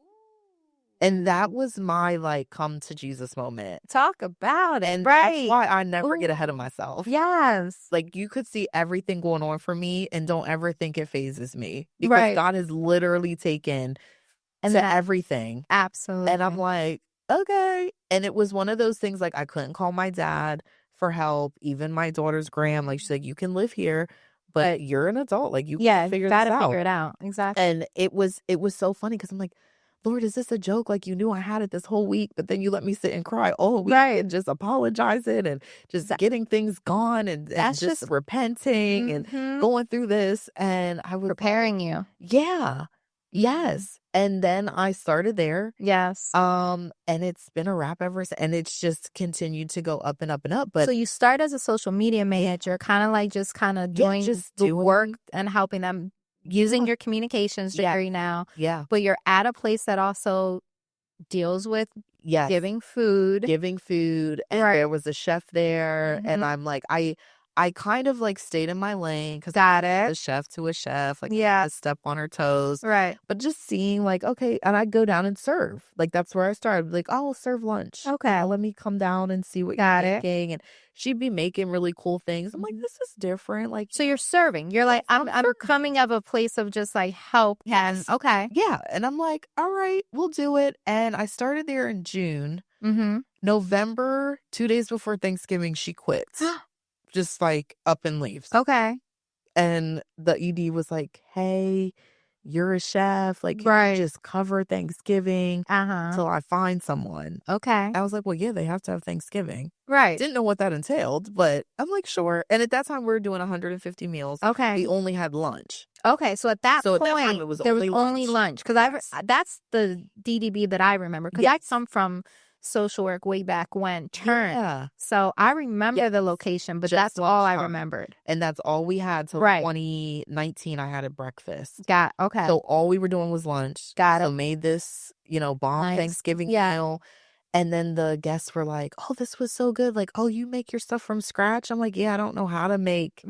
And that was my like come to Jesus moment. Talk about it. And that's why I never get ahead of myself. Yes. Like you could see everything going on for me and don't ever think it phases me. Because God has literally taken to everything. Absolutely. And I'm like, okay. And it was one of those things like I couldn't call my dad for help. Even my daughter's gram, like she's like, you can live here, but you're an adult. Like you can figure this out. Figure it out. Exactly. And it was so funny because I'm like, Lord, is this a joke? Like you knew I had it this whole week, but then you let me sit and cry all week and just apologizing and just getting things gone and just repenting and going through this. And I was preparing you. Yeah. Yes. And then I started there. Yes. And it's been a wrap ever since. And it's just continued to go up and up and up. But so you start as a social media manager, kind of like just kind of doing the work and helping them. Using your communications degree now. Yeah. But you're at a place that also deals with giving food. And there was a chef there. And I'm like, I kind of like stayed in my lane because a chef to a chef, like a step on her toes. Right. But just seeing like, okay, and I'd go down and serve. Like that's where I started. Like, oh, we'll serve lunch. Okay. Let me come down and see what you're making. And she'd be making really cool things. I'm like, this is different. Like, so you're serving. You're like, I'm coming of a place of just like help. And okay. Yeah. And I'm like, all right, we'll do it. And I started there in June. Mm-hmm. November, 2 days before Thanksgiving, she quits. Just like up and leaves. Okay. And the ED was like, hey, you're a chef, like, can you just cover Thanksgiving till I find someone? Okay. I was like, well, yeah, they have to have Thanksgiving. Right. Didn't know what that entailed, but I'm like, sure. And at that time, we were doing 150 meals. Okay. We only had lunch. Okay, so at that point, time, there was only lunch. Because that's the DDB that I remember. Because I come from social work way back when, so I remember the location, but that's all I remembered. And that's all we had till 2019. I had a breakfast. Okay. So all we were doing was lunch. So made this, bomb Thanksgiving meal. And then the guests were like, oh, this was so good. Like, oh, you make your stuff from scratch? I'm like, yeah, I don't know how to make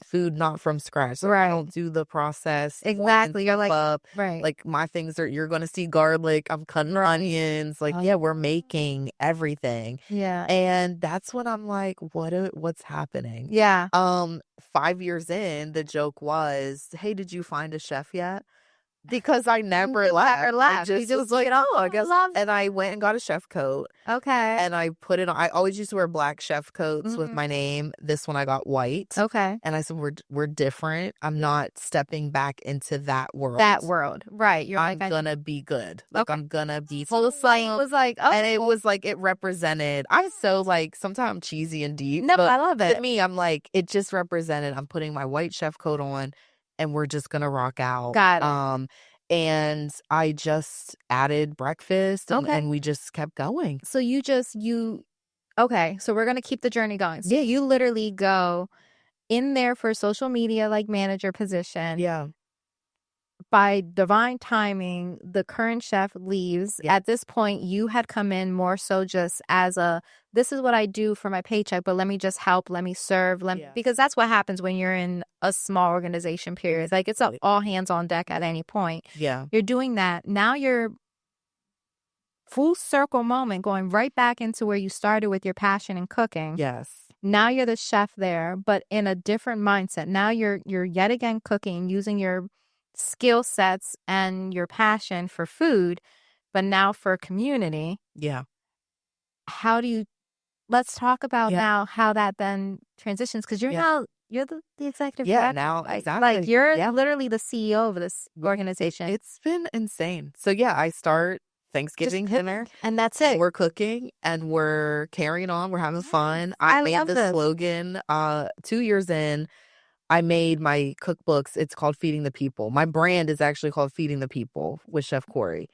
food not from scratch. So I don't do the process. Exactly. You're like, like my things are, you're going to see garlic. I'm cutting onions. Like, yeah, we're making everything. Yeah. And that's when I'm like, what's happening? Yeah. 5 years in, the joke was, hey, did you find a chef yet? Because I never left. I just was like, oh, I guess. And I went and got a chef coat. Okay. And I put it on. I always used to wear black chef coats with my name. This one I got white. Okay. And I said, we're different. I'm not stepping back into that world. Right. I'm gonna be good. Like, I'm gonna be full of slang. It was like, oh. And it was like, it represented, I'm so like, sometimes I'm cheesy and deep. No, but I love it. To me, I'm like, it just represented, I'm putting my white chef coat on and we're just gonna rock out. Got it. And I just added breakfast and we just kept going. So okay, so we're going to keep the journey going. So you literally go in there for social media, like manager position. Yeah. By divine timing, the current chef leaves. Yeah. At this point, you had come in more so just as this is what I do for my paycheck, but let me just help, let me serve, because that's what happens when you're in a small organization period. Like, it's all hands on deck at any point. Yeah. You're doing that. Now you're full circle moment, going right back into where you started with your passion in cooking. Yes. Now you're the chef there, but in a different mindset. Now you're yet again cooking, using your skill sets and your passion for food, but now for community. Yeah. Let's talk about now how that then transitions, because you're the executive director. Now exactly. Like, you're literally the CEO of this organization. It's been insane. So I start Thanksgiving dinner, and that's it. We're cooking and we're carrying on. We're having fun. I made the slogan 2 years in. I made my cookbooks. It's called Feeding the People. My brand is actually called Feeding the People with Chef Corrie.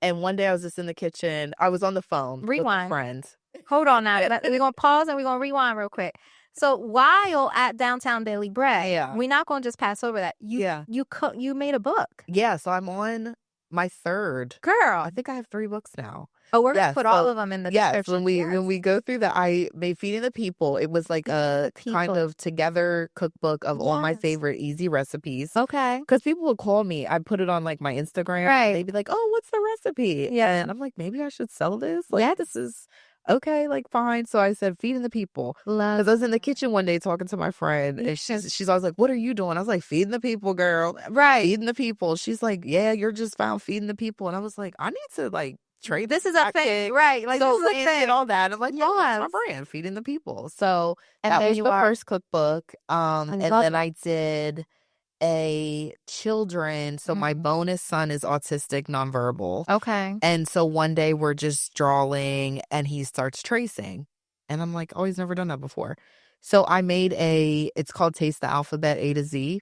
And one day I was just in the kitchen. I was on the phone with a friend. Hold on now. We're going to pause and we're going to rewind real quick. So while at Downtown Daily Bread, we're not going to just pass over that. You made a book. Yeah, so I'm on my third. Girl. I think I have 3 books now. Oh, we're going to put all of them in the description. When we go through that, I made Feeding the People. It was like a kind of together cookbook of all my favorite easy recipes. Okay. Because people would call me. I'd put it on like my Instagram. Right. They'd be like, oh, what's the recipe? Yeah. And I'm like, maybe I should sell this. Like, this is okay, like, fine. So I said, Feeding the People. Because I was in the kitchen one day talking to my friend. And she's always like, what are you doing? I was like, Feeding the People, girl. Right. Feeding the People. She's like, yeah, you're just found Feeding the People. And I was like, I need to like trade. This is a thing, right? Like, so, this is a thing. And all that. I'm like, no, that's my brand, Feeding the People. So that was the first cookbook. And then I did a children. So my bonus son is autistic, nonverbal. Okay. And so one day we're just drawing and he starts tracing. And I'm like, oh, he's never done that before. So I made it's called Taste the Alphabet A to Z.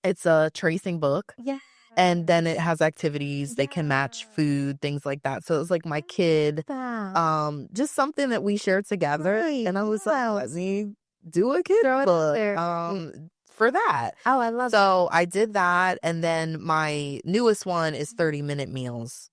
It's a tracing book. Yeah. And then it has activities. They can match food, things like that. So it was like my kid, just something that we shared together. Right. And I was like, let me do a kid book for that. Oh, I love it. So I did that. And then my newest one is 30-minute meals.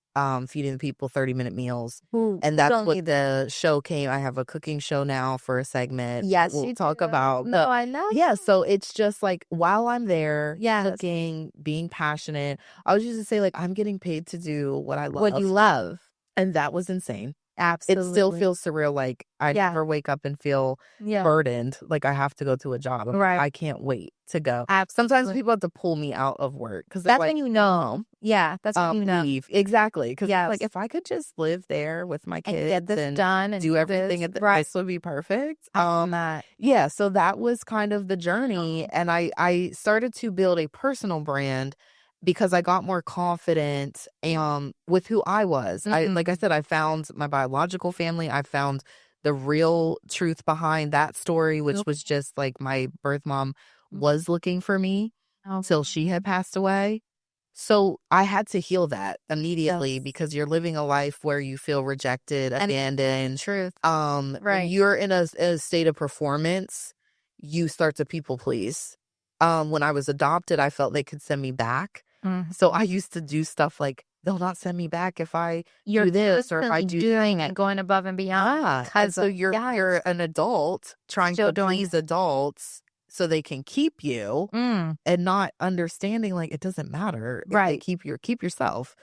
Feeding the People 30-minute meals. Ooh, and that's what the show came. I have a cooking show now for a segment. Yes, we'll talk about. No, I know. Yeah, so it's just like while I'm there cooking, being passionate, I was used to say like I'm getting paid to do what I love. What you love. And that was insane. Absolutely. It still feels surreal. Like I never wake up and feel burdened. Like I have to go to a job. Right. I can't wait to go. Absolutely. Sometimes people have to pull me out of work because that's when you know. Yeah, that's when you know. Leave. Exactly. Because like if I could just live there with my kids and get this done and do everything at the this would be perfect. Yeah. So that was kind of the journey, and I started to build a personal brand because I got more confident with who I was. Like I said, I found my biological family. I found the real truth behind that story, which was just like my birth mom was looking for me till she had passed away. So I had to heal that immediately because you're living a life where you feel rejected, abandoned. Truth. When you're in a state of performance, you start to people please. When I was adopted, I felt they could send me back. So I used to do stuff like, they'll not send me back if I do this or if I do doing it, going above and beyond. and so you're an adult trying to please adults so they can keep you and not understanding like it doesn't matter if they keep yourself.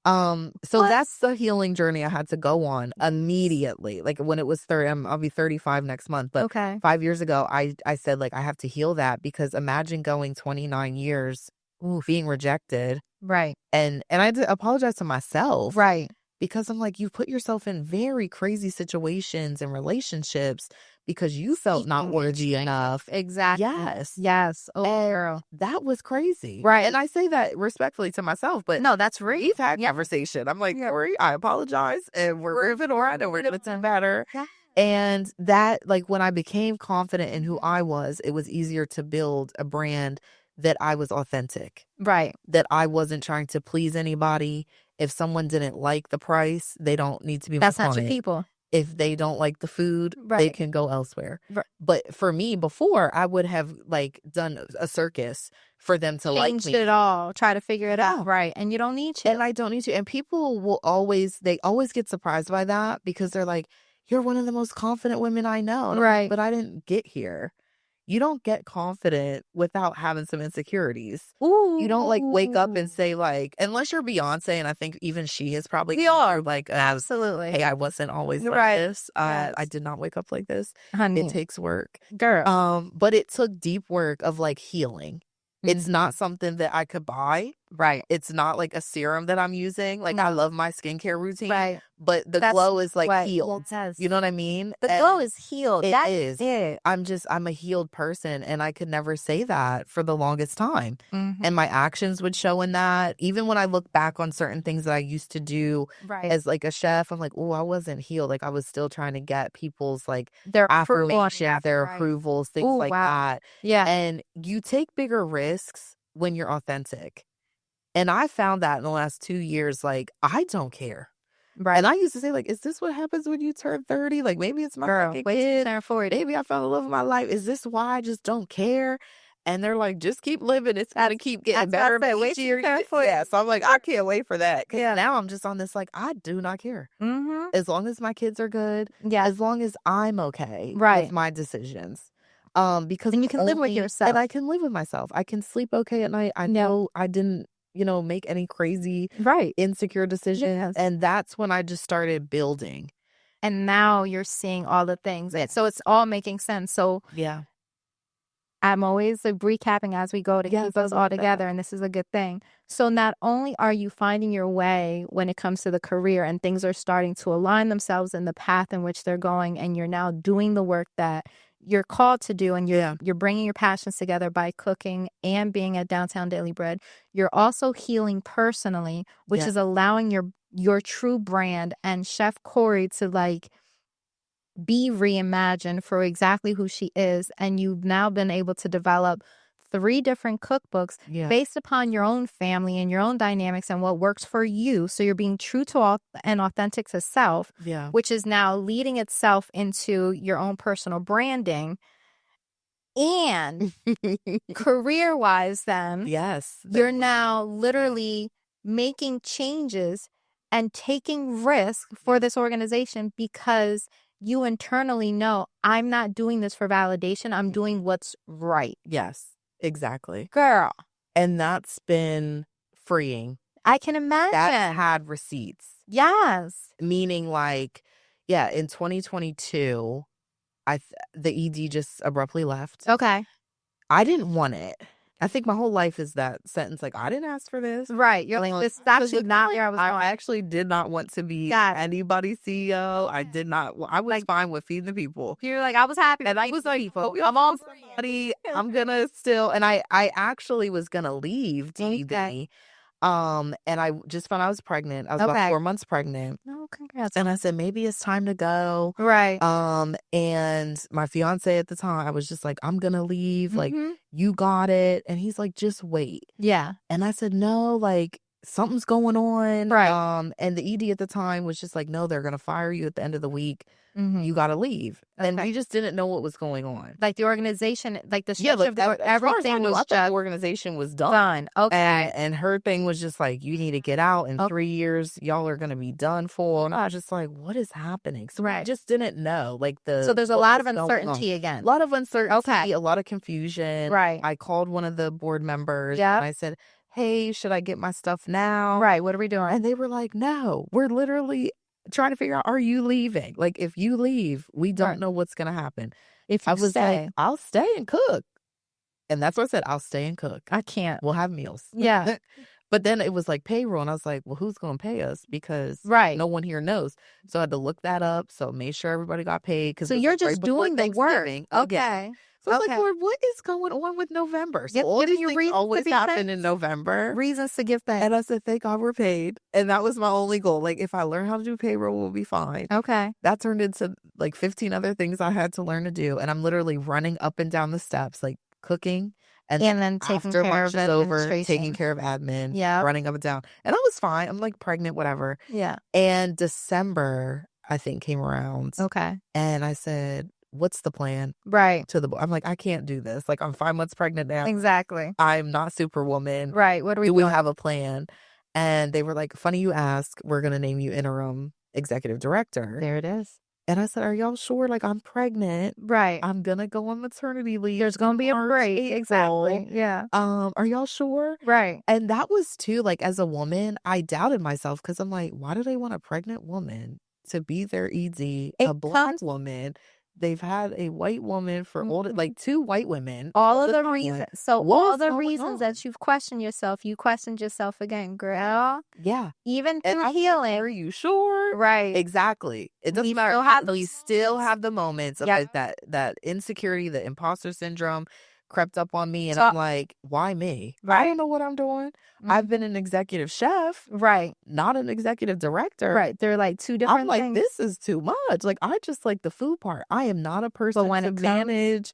So that's the healing journey I had to go on immediately. Like when it was 30, I'll be 35 next month. But 5 years ago, I said like I have to heal that because imagine going 29 years being rejected. Right. And I had to apologize to myself. Right. Because I'm like, you put yourself in very crazy situations and relationships because you felt not worthy enough. Exactly. Yes. Yes. Oh, And girl. that was crazy. Right. And I say that respectfully to myself, but No, that's real. we've had conversation. I'm like, Corrie, I apologize. And we're moving on and we're going to do better. Yeah. And that, like, when I became confident in who I was, it was easier to build a brand that I was authentic. Right. That I wasn't trying to please anybody. If someone didn't like the price, they don't need to be That's not your people. If they don't like the food, they can go elsewhere. Right. But for me, before, I would have like done a circus for them to like me. Changed it all. Try to figure it out. Right. And you don't need to. And I don't need to. And people will always get surprised by that because they're like, you're one of the most confident women I know. Right. But I didn't get here. You don't get confident without having some insecurities. Ooh. You don't like wake up and say like, unless you're Beyonce, and I think even she is probably like, absolutely. Hey, I wasn't always like this. Yes. I did not wake up like this. Honey. It takes work, girl. But it took deep work of like healing. It's not something that I could buy. Right. It's not like a serum that I'm using. Like I love my skincare routine. Right. But the glow is like healed. You know what I mean? The glow is healed. It is. It. I'm a healed person, and I could never say that for the longest time. And my actions would show in that. Even when I look back on certain things that I used to do as like a chef, I'm like, oh, I wasn't healed. Like I was still trying to get people's like their affirmation, their approvals, things like that. Yeah. And you take bigger risks when you're authentic. And I found that in the last 2 years, like, I don't care. Right. And I used to say, like, is this what happens when you turn 30? Like, maybe it's my kid. Turn 40. Maybe I fell in love with my life. Is this why I just don't care? And they're like, just keep living. It's got to keep getting better. Wait till you turn 40. Yeah, so I'm like, I can't wait for that. Yeah. Now I'm just on this, like, I do not care. As long as my kids are good. Yeah. As long as I'm okay with my decisions. Because and you can live with yourself. And I can live with myself. I can sleep okay at night. I know I didn't, make any crazy insecure decisions. Yes. And that's when I just started building. And now you're seeing all the things. So it's all making sense. So yeah. I'm always recapping as we go to keep us all together, and this is a good thing. So not only are you finding your way when it comes to the career and things are starting to align themselves in the path in which they're going, and you're now doing the work that you're called to do, and you're bringing your passions together by cooking and being at Downtown Daily Bread. You're also healing personally, which is allowing your true brand and Chef Corrie to like be reimagined for exactly who she is. And you've now been able to develop 3 different cookbooks based upon your own family and your own dynamics and what works for you. So you're being true to and authentic to self, which is now leading itself into your own personal branding. And career-wise then, you're now literally making changes and taking risk for this organization because you internally know I'm not doing this for validation. I'm doing what's right. Yes, exactly. Girl. And that's been freeing. I can imagine. That had receipts. Yes. Meaning like, in 2022, the ED just abruptly left. Okay. I didn't want it. I think my whole life is that sentence, like, I didn't ask for this. Right. You're like, this is actually not where I was going. I actually did not want to be anybody's CEO. I did not. I was fine with feeding the people. You're like, I was happy. And I was like, people. I'm on somebody. I'm going to still. And I actually was going to leave TV. And I just found I was pregnant. I was about 4 months pregnant. Oh, congrats. And I said, maybe it's time to go. Right. And my fiance at the time, I was just like, I'm gonna leave. Like, you got it. And he's like, just wait. Yeah. And I said, no, like, something's going on. Right. And the ED at the time was just like, no, they're gonna fire you at the end of the week. You gotta leave. And we just didn't know what was going on. Like the organization, like the structure of everything was just the organization was done. Okay. And her thing was just like, you need to get out in 3 years. Y'all are gonna be done for. And I was just like, what is happening? So I just didn't know. Like so there's a lot of uncertainty again. A lot of uncertainty. A lot of confusion. Right. I called one of the board members. And I said, hey, should I get my stuff now? Right. What are we doing? And they were like, no, we're literally trying to figure out, are you leaving? Like, if you leave, we don't know what's going to happen. If you stay. Like, I'll stay and cook. And that's what I said. I'll stay and cook. I can't. We'll have meals. Yeah. But then it was like payroll. And I was like, well, who's going to pay us? Because no one here knows. So I had to look that up. So made sure everybody got paid. So you're just doing the work. Okay. So I was like, Lord, what is going on with November? So all these things always happen in November. Reasons to give thanks. And I said, thank God we're paid. And that was my only goal. Like, if I learn how to do payroll, we'll be fine. Okay. That turned into like 15 other things I had to learn to do. And I'm literally running up and down the steps, like cooking. And then taking care of administration. Taking care of admin. Yeah. Running up and down. And I was fine. I'm like pregnant, whatever. Yeah. And December, I think, came around. Okay. And I said, what's the plan? Right. To the board. I'm like, I can't do this. Like, I'm 5 months pregnant now. Exactly. I'm not Superwoman. Right. What do we have a plan? And they were like, funny you ask. We're going to name you interim executive director. There it is. And I said, are y'all sure? Like, I'm pregnant. Right. I'm going to go on maternity leave. There's going to be a break. Exactly. Yeah. Are y'all sure? Right. And that was too, like, as a woman, I doubted myself because I'm like, why do they want a pregnant woman to be their ED, a Black woman? They've had a white woman for like 2 white women. All of the reasons. So all the reasons that you've questioned yourself, you questioned yourself again, girl. Yeah. Even through healing. Are you sure? Right. Exactly. It doesn't matter. We still have the moments of like that insecurity, the imposter syndrome crept up on me. And I'm like, why me? Right. I don't know what I'm doing. I've been an executive chef. Right. Not an executive director. Right. They're like 2 different things. I'm like, this is too much. Like, I just like the food part. I am not a person to manage.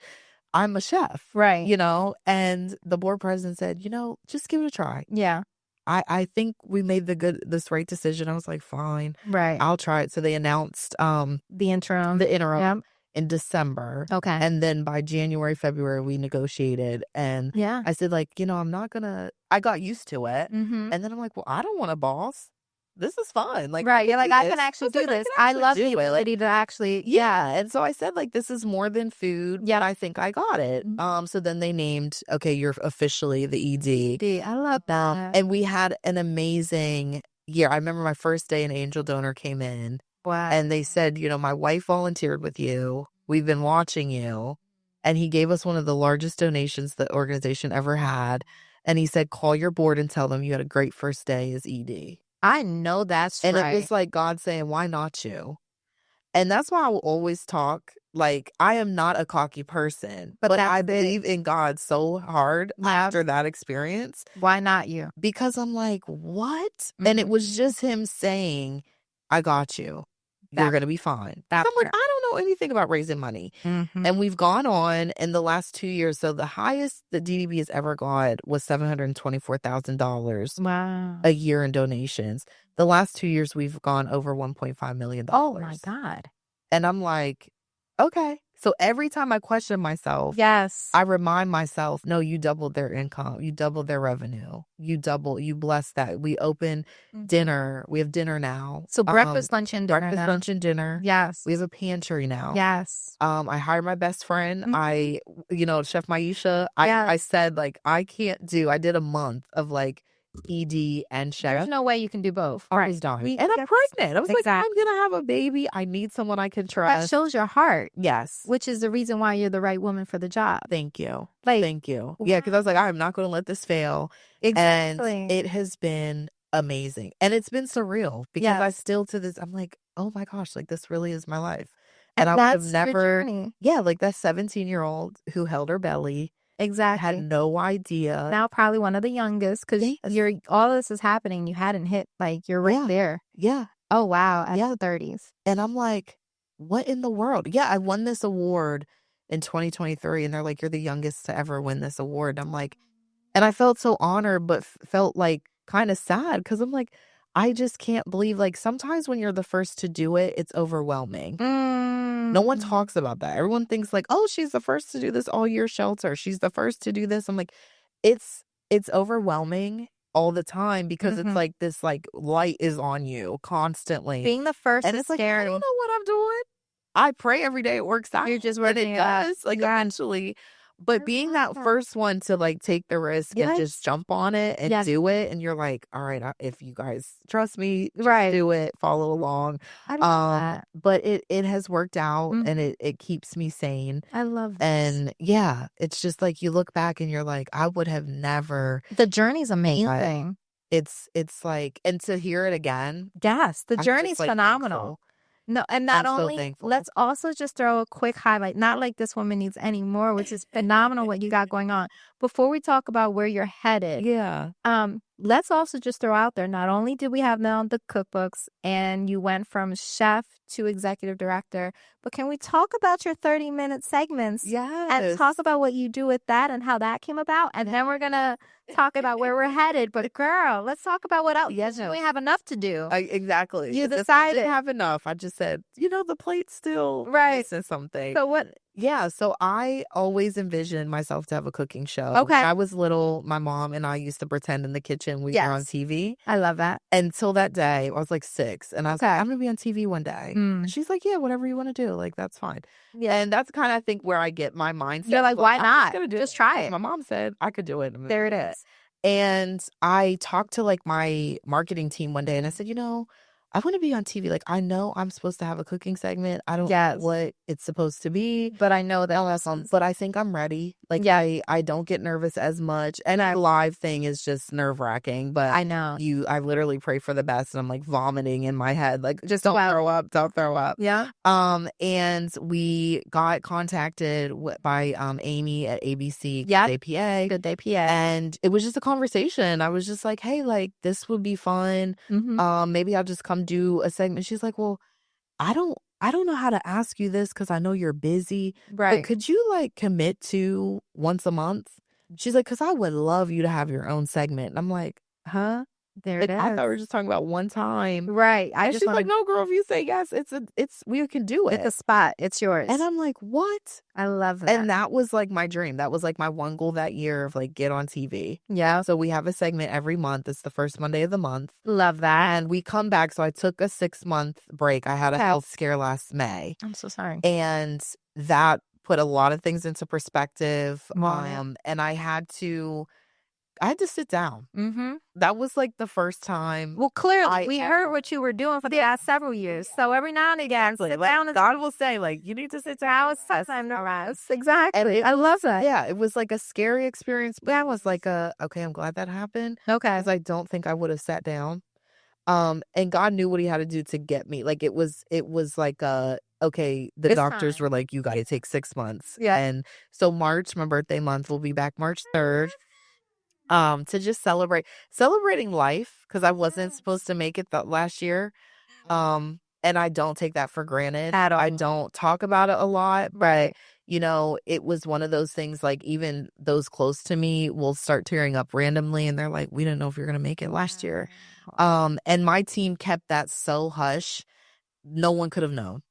I'm a chef. Right. You know, and the board president said, just give it a try. Yeah. I think we made this right decision. I was like, fine. Right. I'll try it. So they announced the interim. Yep. In December. Okay. And then by January, February, we negotiated. And I said, like, I'm not going to, I got used to it. And then I'm like, well, I don't want a boss. This is fun. Like, right. You're like, I can actually do this. I love the ability to actually. Yeah. And so I said, like, this is more than food. Yeah. I think I got it. So then they named, okay, you're officially the ED. I love that. And we had an amazing year. I remember my first day, an angel donor came in. Wow. And they said, my wife volunteered with you. We've been watching you. And he gave us one of the largest donations the organization ever had. And he said, call your board and tell them you had a great first day as ED. I know that's right. And it was like God saying, why not you? And that's why I will always talk. Like, I am not a cocky person, but I believe in God so hard after that experience. Why not you? Because I'm like, what? And it was just him saying, I got you. You're going to be fine. So I'm like, I don't know anything about raising money. And we've gone on in the last 2 years. So the highest the DDB has ever got was $724,000 a year in donations. The last 2 years, we've gone over $1.5 million. Oh, my God. And I'm like, okay. So every time I question myself, I remind myself, no, you doubled their income. You doubled their revenue. You blessed that. We open dinner. We have dinner now. So breakfast, lunch, and dinner. Breakfast, lunch, and dinner. Yes. We have a pantry now. Yes. I hired my best friend. Chef Maisha, I said, like, I did a month of like ED and chef. There's no way you can do both. I was dying. And I'm pregnant. I was like, I'm going to have a baby. I need someone I can trust. That shows your heart. Yes. Which is the reason why you're the right woman for the job. Thank you. Like, thank you. Yeah, because I was like, I'm not going to let this fail. Exactly. And it has been amazing. And it's been surreal because I still to this, I'm like, oh my gosh, like this really is my life. And I would have never, like that 17-year-old who held her belly. Exactly. Had no idea. Now probably one of the youngest because all this is happening. You hadn't hit, like, you're right there. Yeah. Oh, wow. At the 30s. And I'm like, what in the world? Yeah, I won this award in 2023. And they're like, you're the youngest to ever win this award. I'm like, and I felt so honored, but felt like kind of sad because I'm like, I just can't believe, like, sometimes when you're the first to do it, it's overwhelming. No one talks about that. Everyone thinks like, oh, she's the first to do this all year shelter. She's the first to do this. I'm like, it's overwhelming all the time because it's like this like light is on you constantly. Being the first and is it's like, scary. I don't know what I'm doing. I pray every day it works out. You're just working it does, like eventually. But being that first one to like take the risk and just jump on it and do it, and you're like, all right, if you guys trust me, just do it, follow along. I love that. But it has worked out and it keeps me sane. I love this. And yeah, it's just like you look back and you're like, I would have never. The journey's amazing. It's like, and to hear it again. Yes, the journey's phenomenal. Thankful. No, and not I'm so only, thankful. let's also just throw a quick highlight. Not like this woman needs any more, which is phenomenal what you got going on. Before we talk about where you're headed, let's also just throw out there, not only did we have now the cookbooks and you went from chef to executive director, but can we talk about your 30-minute segments? Yes. And talk about what you do with that and how that came about. And then we're going to talk about where we're headed. But girl, let's talk about what else. Yes. We have enough to do. Exactly. You decided. I didn't have enough. I just said, the plate's still missing something. So what? Yeah, so I always envisioned myself to have a cooking show. Okay. When I was little, my mom and I used to pretend in the kitchen we were on TV. I love that. Until that day, I was like 6. And I was like, I'm going to be on TV one day. And she's like, yeah, whatever you want to do. Like, that's fine. Yeah. And that's kind of, I think, where I get my mindset. You're like, why not? Just try it. My mom said I could do it. There it is. And I talked to like my marketing team one day and I said, I want to be on TV. Like, I know I'm supposed to have a cooking segment. I don't know what it's supposed to be. But I know that. But I think I'm ready. Like, I don't get nervous as much. And a live thing is just nerve-wracking. But I know. I literally pray for the best. And I'm like vomiting in my head. Like, just don't throw up. Don't throw up. Yeah. And we got contacted by Amy at ABC Good Day PA. Good Day PA. And it was just a conversation. I was just like, hey, like, this would be fun. Maybe I'll just come do a segment. She's like, well, I don't know how to ask you this because I know you're busy. Right. But could you like commit to once a month? She's like, because I would love you to have your own segment. And I'm like, huh? There it is. I thought we were just talking about one time. Right. She's like, no, girl, if you say yes, we can do it. It's a spot. It's yours. And I'm like, what? I love that. And that was like my dream. That was like my one goal that year of like get on TV. Yeah. So we have a segment every month. It's the first Monday of the month. Love that. And we come back. So I took a 6-month break. I had a health scare last May. I'm so sorry. And that put a lot of things into perspective. Wow. And I had to sit down. That was like the first time. Well, clearly, we heard what you were doing for the last several years. So every now and again, sit down. God will say, like, you need to sit down. It's time to rest. Exactly. I love that. Yeah, it was like a scary experience. But I was like, okay, I'm glad that happened. Okay. Because I don't think I would have sat down. And God knew what he had to do to get me. Like, it was like, okay, the doctors were like, you got to take 6 months. Yeah. And so March, my birthday month, will be back March 3rd. To just celebrating life, because I wasn't supposed to make it last year. And I don't take that for granted at all. I don't talk about it a lot, but it was one of those things, like even those close to me will start tearing up randomly and they're like, we didn't know if you're going to make it last year. And my team kept that so hush. No one could have known.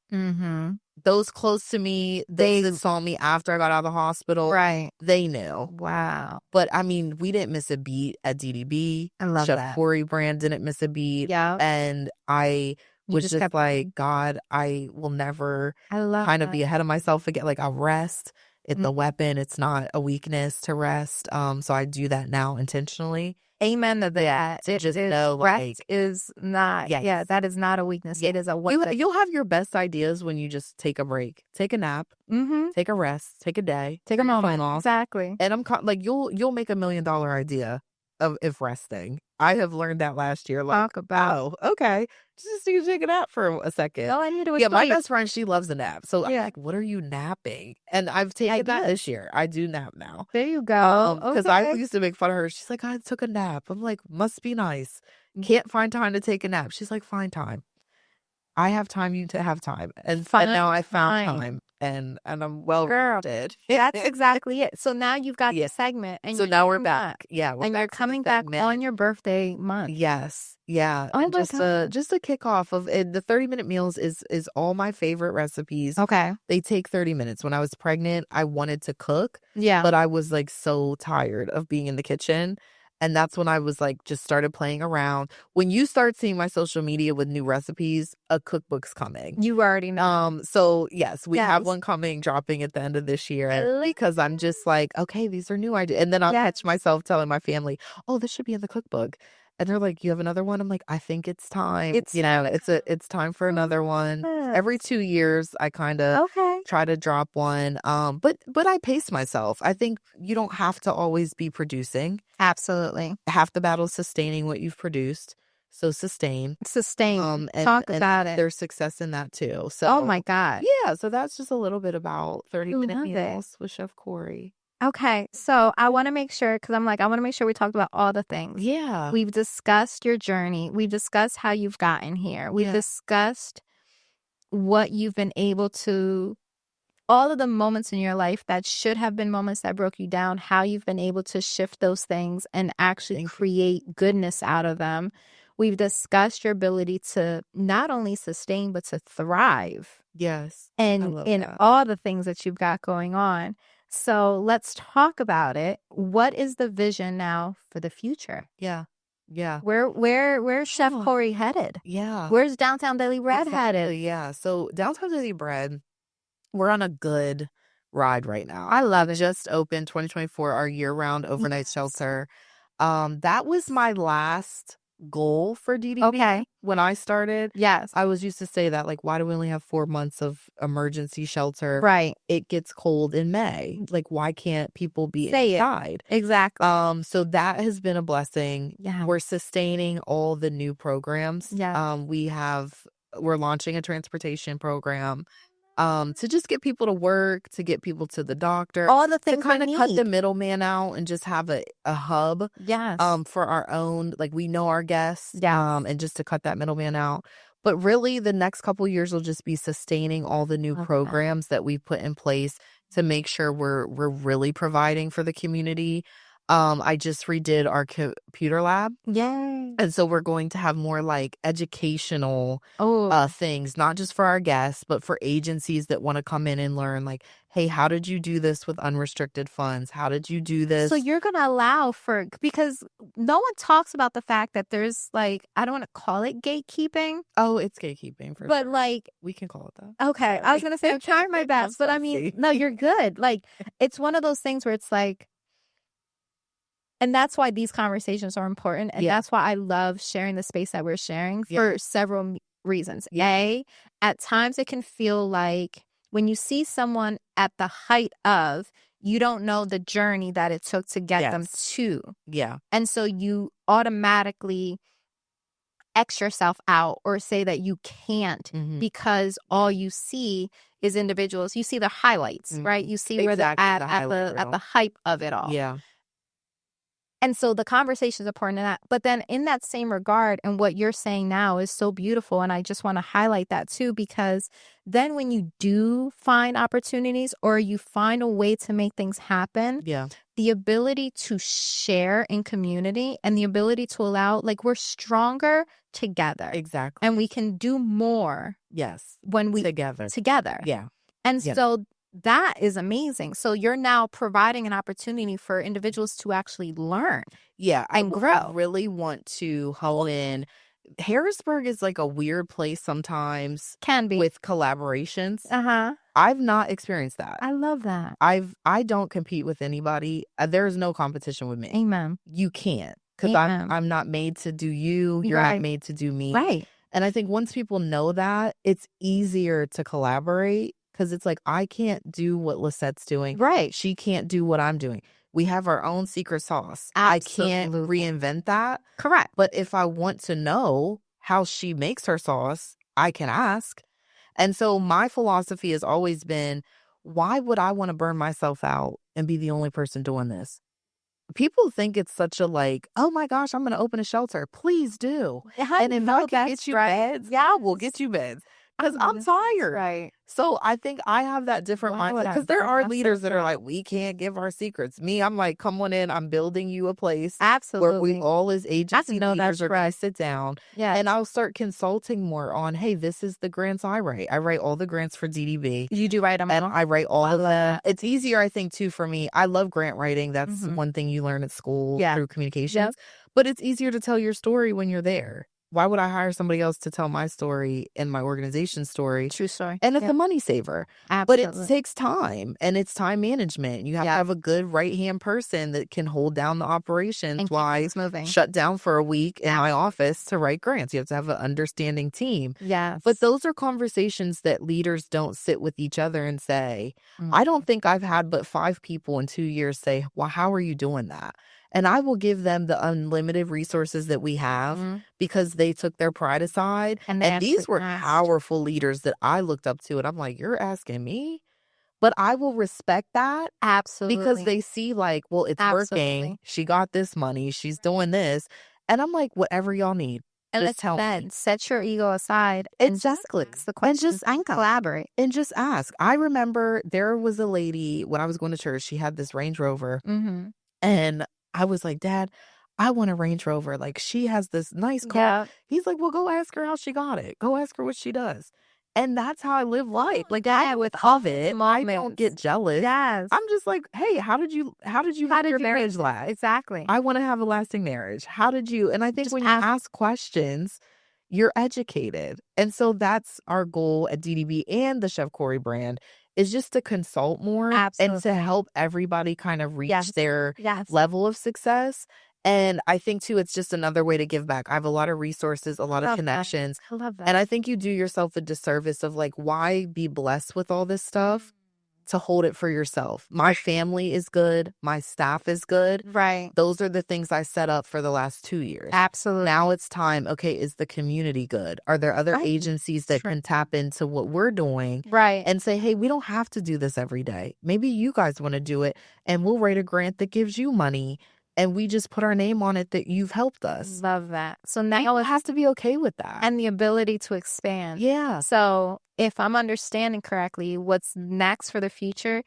Those close to me, they saw me after I got out of the hospital. Right. They knew. Wow. But I mean, we didn't miss a beat at DDB. I love Chef that. Corrie brand didn't miss a beat. Yeah. And I was just like, God, I will never kind of be ahead of myself again. Like, I rest. It's a weapon. It's not a weakness to rest. So I do that now intentionally. Amen to that. Just know, rest is not, yes. that is not a weakness. Yeah. It is a You'll have your best ideas when you just take a break, take a nap, take a rest, take a day, take a moment off. Exactly. And like you'll make $1 million idea of if resting. I have learned that last year. Like, Talk about. oh, okay, just need to take a nap for a second. All I need to Yeah, my best friend, she loves a nap. So I'm Yeah. like, what are you napping? And I've taken that this year. I do nap now. There you go. Because I used to make fun of her. She's like, I took a nap. I'm like, must be nice. Can't find time to take a nap. She's like, find time. I have time, you to have time. And now I found time. And I'm well rounded. That's exactly it. So now you've got the segment. And so now we're back. Yeah. And you're coming back on your birthday month. Yes. Yeah. Oh, just a kickoff of it. The 30-minute meals is all my favorite recipes. Okay. They take 30 minutes. When I was pregnant, I wanted to cook. Yeah. But I was like so tired of being in the kitchen. And that's when I was like, just started playing around. When you start seeing my social media with new recipes, a cookbook's coming. You already know. So yes, we have one coming, dropping at the end of this year. Because I'm just like, okay, these are new ideas. And then I'll catch myself telling my family, oh, this should be in the cookbook. And they're like, you have another one? I'm like, I think it's time. It's time for another one. Every 2 years, I kind of try to drop one. But I pace myself. I think you don't have to always be producing. Absolutely. Half the battle is sustaining what you've produced. So sustain. Talk about it. There's success in that too. So, oh my God. Yeah. So that's just a little bit about 30-minute meals with Chef Corrie. Okay, so I want to make sure, because I'm like, I want to make sure we talked about all the things. Yeah. We've discussed your journey. We've discussed how you've gotten here. We've discussed what you've been able to, all of the moments in your life that should have been moments that broke you down, how you've been able to shift those things and actually create goodness out of them. We've discussed your ability to not only sustain, but to thrive. Yes. And in all the things that you've got going on. So let's talk about it. What is the vision now for the future? Yeah. Yeah. Where's Chef Corrie headed? Yeah. Where's Downtown Daily Bread headed? Yeah. So Downtown Daily Bread, we're on a good ride right now. I love it. Just opened 2024, our year-round overnight shelter. That was my last goal for DDB when I started. Yes. I was used to say that, like, why do we only have 4 months of emergency shelter? Right. It gets cold in May. Like, why can't people be inside? Exactly. So that has been a blessing. Yeah. We're sustaining all the new programs. Yeah. We're launching a transportation program. To just get people to work, to get people to the doctor, all the things to kind of cut the middleman out and just have a hub. Yes. For our own, like, we know our guests. Yeah. And just to cut that middleman out. But really, the next couple years will just be sustaining all the new programs that we put in place to make sure we're really providing for the community. I just redid our computer lab. Yay. And so we're going to have more like educational things, not just for our guests, but for agencies that want to come in and learn, like, hey, how did you do this with unrestricted funds? How did you do this? So you're going to allow for, because no one talks about the fact that there's, like, I don't want to call it gatekeeping. Oh, it's gatekeeping. But like, we can call it that. Okay. I was going to say, I'm trying my best, but I mean, no, you're good. Like, it's one of those things where it's like, and that's why these conversations are important. And that's why I love sharing the space that we're sharing for several reasons. At times it can feel like when you see someone at the height of, you don't know the journey that it took to get them to. Yeah. And so you automatically X yourself out or say that you can't because all you see is individuals. You see the highlights, right? You see where they're at the hype of it all. Yeah. And so the conversation is important in that. But then in that same regard, and what you're saying now is so beautiful. And I just want to highlight that too, because then when you do find opportunities or you find a way to make things happen, the ability to share in community and the ability to allow, like, we're stronger together. Exactly. And we can do more. Yes. When we together. Yeah. And so that is amazing. So you're now providing an opportunity for individuals to actually learn. Yeah. And grow. I really want to hone in. Harrisburg is like a weird place sometimes. Can be. With collaborations. Uh-huh. I've not experienced that. I love that. I don't compete with anybody. There's no competition with me. Amen. You can't. because I'm not made to do you. You're not made to do me. Right. And I think once people know that, it's easier to collaborate because it's like, I can't do what Lissette's doing. Right. She can't do what I'm doing. We have our own secret sauce. Absolutely. I can't reinvent that. Correct. But if I want to know how she makes her sauce, I can ask. And so my philosophy has always been, why would I want to burn myself out and be the only person doing this? People think it's such a like, oh my gosh, I'm going to open a shelter. Please do. And if I can get you beds, I will get you beds. Because I'm tired. Right. So I think I have that different mindset. Because there are leaders that are like, we can't give our secrets. Me, I'm like, come on in. I'm building you a place. Absolutely. Where we all as agency leaders are going to sit down. Yeah. And I'll start consulting more on, hey, this is the grants I write. I write all the grants for DDB. You do write them. And I write all of them. It's easier, I think, too, for me. I love grant writing. That's one thing you learn at school through communications. Yep. But it's easier to tell your story when you're there. Why would I hire somebody else to tell my story and my organization's story? True story. And it's a money saver. Absolutely. But it takes time and it's time management. You have to have a good right-hand person that can hold down the operations while I shut down for a week in my office to write grants. You have to have an understanding team. Yes. But those are conversations that leaders don't sit with each other and say, I don't think I've had but 5 people in 2 years say, well, how are you doing that? And I will give them the unlimited resources that we have because they took their pride aside. And these were powerful leaders that I looked up to. And I'm like, you're asking me? But I will respect that. Absolutely. Because they see like, well, it's working. She got this money. She's doing this. And I'm like, whatever y'all need. And just tell me. Set your ego aside. Exactly. And just the questions and collaborate. And just ask. I remember there was a lady when I was going to church. She had this Range Rover. And I was like, Dad, I want a Range Rover. Like, she has this nice car. Yeah. He's like, well, go ask her how she got it. Go ask her what she does. And that's how I live life. Like, Dad, with of it, I don't get jealous. Yes. I'm just like, hey, how did you have your marriage last? Exactly. I want to have a lasting marriage. How did you? And I think when you ask questions, you're educated. And so that's our goal at DDB and the Chef Corrie brand. Is just to consult more and to help everybody kind of reach their level of success. And I think, too, it's just another way to give back. I have a lot of resources, a lot of connections. I love that. And I think you do yourself a disservice of like, why be blessed with all this stuff to hold it for yourself? My family is good. My staff is good. Right. Those are the things I set up for the last 2 years. Absolutely. Now it's time. Okay, is the community good? Are there other agencies that can tap into what we're doing? Right. And say, hey, we don't have to do this every day. Maybe you guys want to do it and we'll write a grant that gives you money. And we just put our name on it that you've helped us. Love that. So now it has to be okay with that. And the ability to expand. Yeah. So if I'm understanding correctly, what's next for the future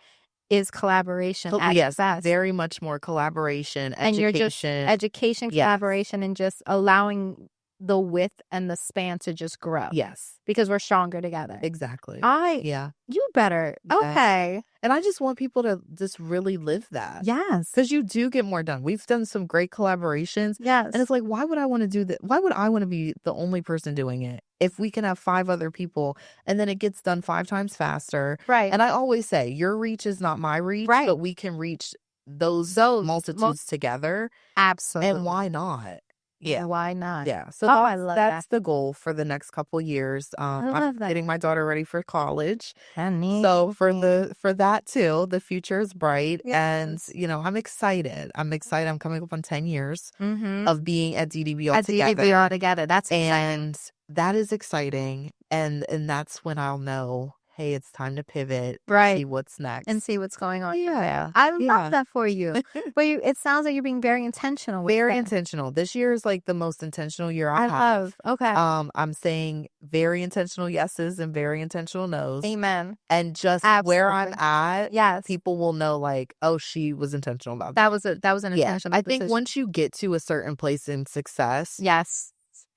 is collaboration. Yes, very much more collaboration, education. And you're just education, collaboration, and just allowing the width and the span to just grow. Yes. Because we're stronger together. Exactly. You better. Okay. And I just want people to just really live that. Yes. Because you do get more done. We've done some great collaborations. Yes. And it's like, why would I want to do that? Why would I want to be the only person doing it? If we can have 5 other people and then it gets done 5 times faster. Right. And I always say, your reach is not my reach. Right. But we can reach those multitudes together. Absolutely. And why not? Yeah. Why not? Yeah. So I love that's the goal for the next couple years. I'm getting my daughter ready for college. So for that too, the future is bright. Yes. And I'm excited. I'm coming up on 10 years of being at DDB altogether. That's and that is exciting. And that's when I'll know, hey, it's time to pivot, see what's next. And see what's going on. Yeah. I love that for you. But it sounds like you're being very intentional with Very intentional. This year is like the most intentional year I have. Okay. I'm saying very intentional yeses and very intentional nos. Amen. And just where I'm at, people will know like, oh, she was intentional about that. That was an intentional I think once you get to a certain place in success,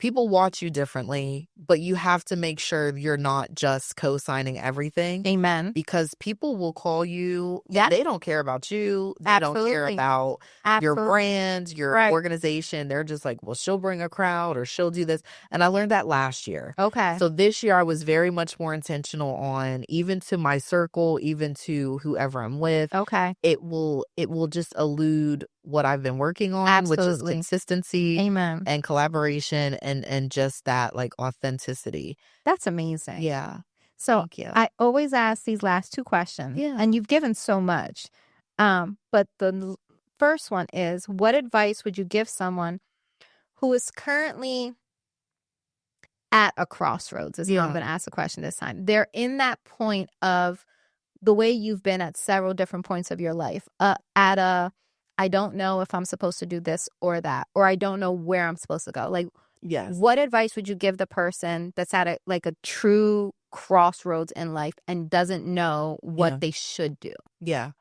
people watch you differently, but you have to make sure you're not just co-signing everything. Amen. Because people will call you. Yeah. They don't care about you. They don't care Absolutely. about your Absolutely. brand, your Right. organization. They're just like, well, she'll bring a crowd or she'll do this. And I learned that last year. Okay. So this year I was very much more intentional on, even to my circle, even to whoever I'm with. Okay. It will just elude what I've been working on, which is Absolutely. consistency Amen. and collaboration and just that like authenticity. That's amazing. Yeah. So Thank you. I always ask these last two questions. Yeah. And you've given so much. But the first one is, what advice would you give someone who is currently at a crossroads? Is how I'm going to ask the question this time. They're in that point of the way you've been at several different points of your life. I don't know if I'm supposed to do this or that, or I don't know where I'm supposed to go. Like, Yes. what advice would you give the person that's at a true crossroads in life and doesn't know what they should do? Yeah.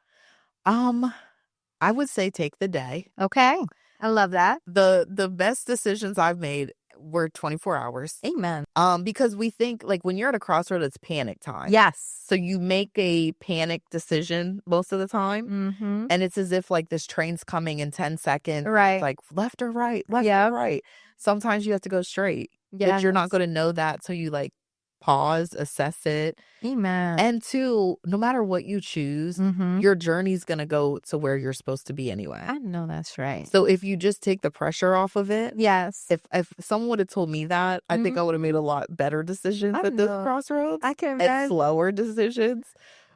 I would say take the day. Okay. I love that. The best decisions I've made were 24 hours. Amen. Because we think like when you're at a crossroad, it's panic time. Yes. So you make a panic decision most of the time. Mm-hmm. And it's as if like this train's coming in 10 seconds. Right. It's like left or right, left or right. Sometimes you have to go straight. Yeah. But you're not going to know that till you like pause, assess it. Amen. And two, no matter what you choose, your journey's going to go to where you're supposed to be anyway. I know that's right. So if you just take the pressure off of it. Yes. If someone would have told me that, I think I would have made a lot better decisions at this crossroads. I can and imagine. slower decisions.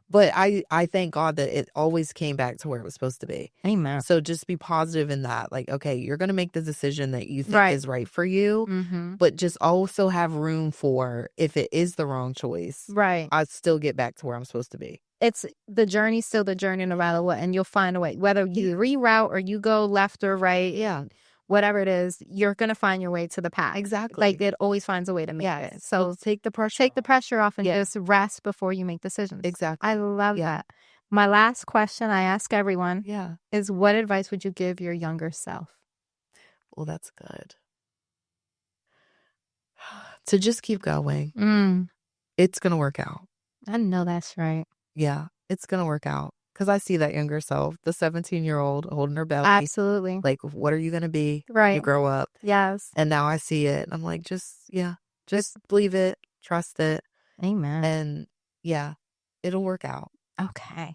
But I thank God that it always came back to where it was supposed to be. Amen. So just be positive in that. Like, okay, you're going to make the decision that you think is right for you. But just also have room for, if it is the wrong choice, Right. I still get back to where I'm supposed to be. It's the journey, still the journey no matter what. And you'll find a way, whether you reroute or you go left or right. Yeah. Whatever it is, you're going to find your way to the path. Exactly. Like it always finds a way to make it. So take the pressure. Take the pressure off and just rest before you make decisions. Exactly. I love that. My last question I ask everyone is, what advice would you give your younger self? Well, that's good. To just keep going. It's going to work out. I know that's right. Yeah, it's going to work out. Because I see that younger self, the 17-year-old holding her belly. Absolutely. Like, what are you going to be right. when you grow up? Yes. And now I see it. I'm like, just believe it. Trust it. Amen. And yeah, it'll work out. Okay.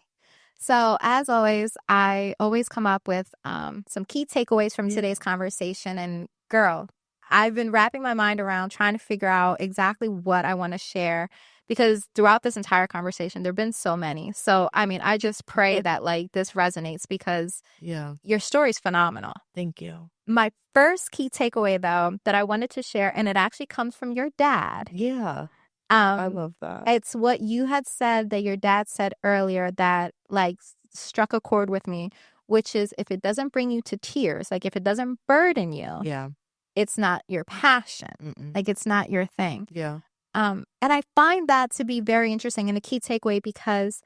So as always, I always come up with some key takeaways from today's conversation. And girl, I've been wrapping my mind around trying to figure out exactly what I want to share. Because throughout this entire conversation, there have been so many. So, I mean, I just pray that like this resonates because your story's phenomenal. Thank you. My first key takeaway, though, that I wanted to share, and it actually comes from your dad. Yeah. I love that. It's what you had said that your dad said earlier that like struck a chord with me, which is if it doesn't bring you to tears, like if it doesn't burden you, it's not your passion. Like it's not your thing. Yeah. And I find that to be very interesting and a key takeaway because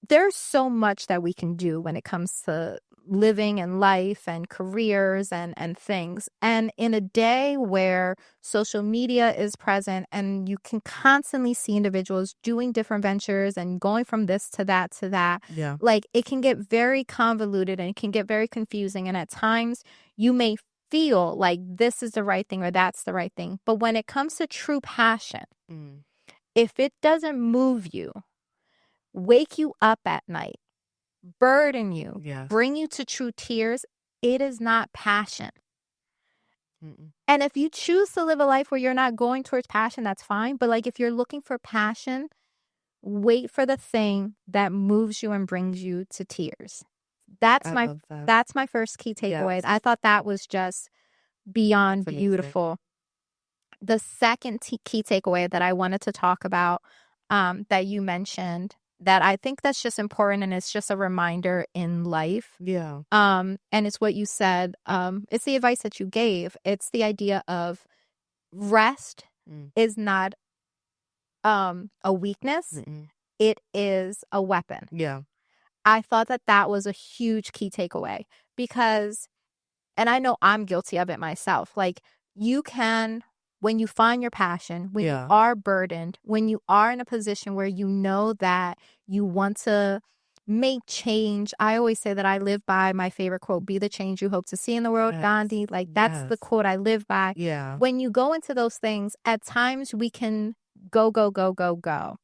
there's so much that we can do when it comes to living and life and careers and things. And in a day where social media is present and you can constantly see individuals doing different ventures and going from this to that, like it can get very convoluted and it can get very confusing. And at times you may feel like this is the right thing or that's the right thing. But when it comes to true passion, if it doesn't move you, wake you up at night, burden you, bring you to true tears, it is not passion. And if you choose to live a life where you're not going towards passion, that's fine. But like if you're looking for passion, wait for the thing that moves you and brings you to tears. That's my first key takeaway. Yes. I thought that was just beyond beautiful. The second key takeaway that I wanted to talk about that you mentioned that I think that's just important and it's just a reminder in life. Yeah. And it's what you said. It's the advice that you gave. It's the idea of rest is not a weakness. It is a weapon. Yeah. I thought that was a huge key takeaway because, and I know I'm guilty of it myself. Like you can, when you find your passion, when you Yeah. are burdened, when you are in a position where you know that you want to make change. I always say that I live by my favorite quote, be the change you hope to see in the world, Yes. Gandhi. Like, that's the Yes. quote I live by. Yeah. When you go into those things, at times we can go, go, go, go, go.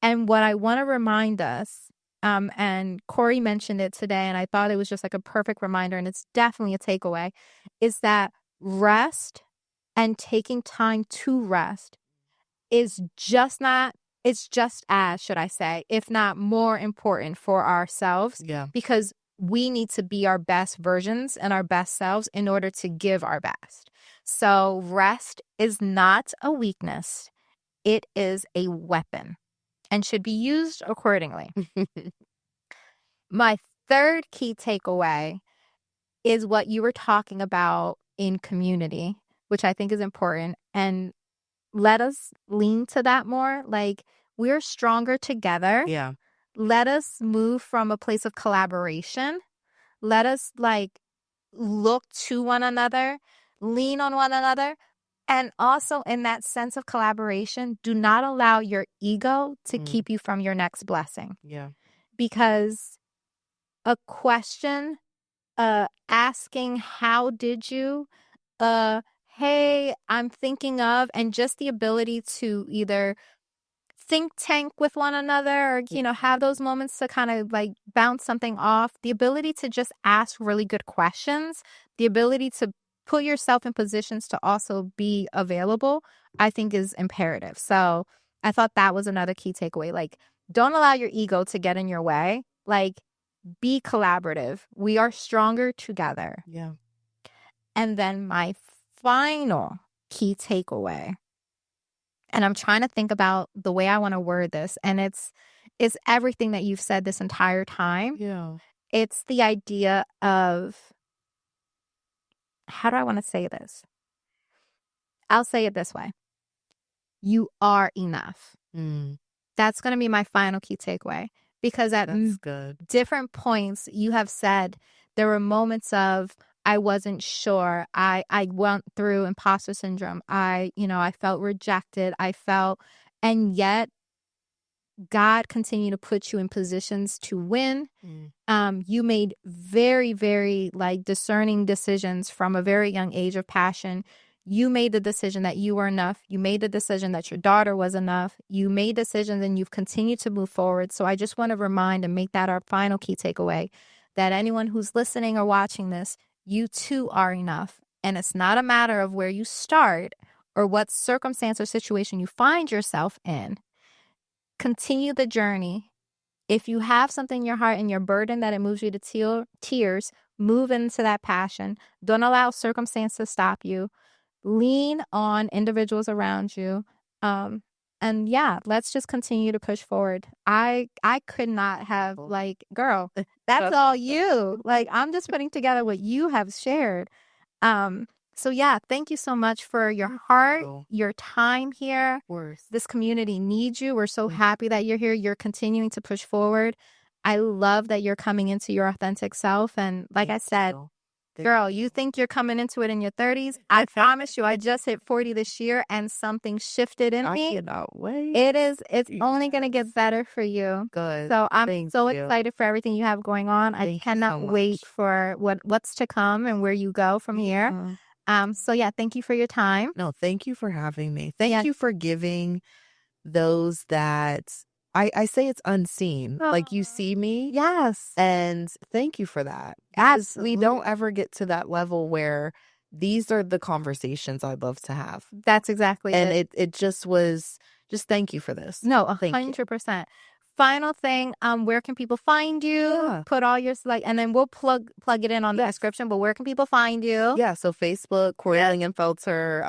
And what I want to remind us, and Corrie mentioned it today, and I thought it was just like a perfect reminder, and it's definitely a takeaway, is that rest and taking time to rest is just not, it's just as, should I say, if not more important for ourselves, Yeah. because we need to be our best versions and our best selves in order to give our best. So rest is not a weakness. It is a weapon and should be used accordingly. My third key takeaway is what you were talking about in community, which I think is important. And let us lean to that more. Like, we're stronger together. Yeah. Let us move from a place of collaboration. Let us look to one another, lean on one another. And also, in that sense of collaboration, do not allow your ego to keep you from your next blessing. Yeah. Because a question, asking, how did you, hey, I'm thinking of, and just the ability to either think tank with one another, or, have those moments to kind of bounce something off, the ability to just ask really good questions, the ability to put yourself in positions to also be available, I think is imperative. So I thought that was another key takeaway. Don't allow your ego to get in your way. Be collaborative. We are stronger together. Yeah. And then my final key takeaway, and I'm trying to think about the way I want to word this, and it's everything that you've said this entire time. Yeah. It's the idea of, how do I want to say this? I'll say it this way. You are enough. That's going to be my final key takeaway, because at different points you have said there were moments of, I wasn't sure. I went through imposter syndrome. I felt rejected. And yet God continued to put you in positions to win. You made very, very discerning decisions from a very young age of passion. You made the decision that you were enough. You made the decision that your daughter was enough. You made decisions and you've continued to move forward. So I just want to remind and make that our final key takeaway, that anyone who's listening or watching this, you too are enough. And it's not a matter of where you start or what circumstance or situation you find yourself in. Continue the journey. If you have something in your heart and you're burdened that it moves you to tears, move into that passion. Don't allow circumstance to stop you. Lean on individuals around you. And yeah, let's just continue to push forward. I could not have girl, that's all you. I'm just putting together what you have shared. So yeah, thank you so much for your heart, your time here. This community needs you. We're so happy that you're here. You're continuing to push forward. I love that you're coming into your authentic self. And like I said, girl, you think you're coming into it in your 30s? I promise you, I just hit 40 this year and something shifted in me. I cannot wait. It's only going to get better for you. Good. So I'm excited for everything you have going on. I cannot wait for what's to come and where you go from here. So yeah, thank you for your time. No, thank you for having me. Thank you for giving those that I say it's unseen. You see me. Yes. And thank you for that. Absolutely. We don't ever get to that level where these are the conversations I'd love to have. That's exactly it. And it just was, just thank you for this. No, 100%. Final thing, where can people find you? Yeah. Put all your and then we'll plug it in on the description, but where can people find you? Yeah, so Facebook, Corrie Ligenfelter,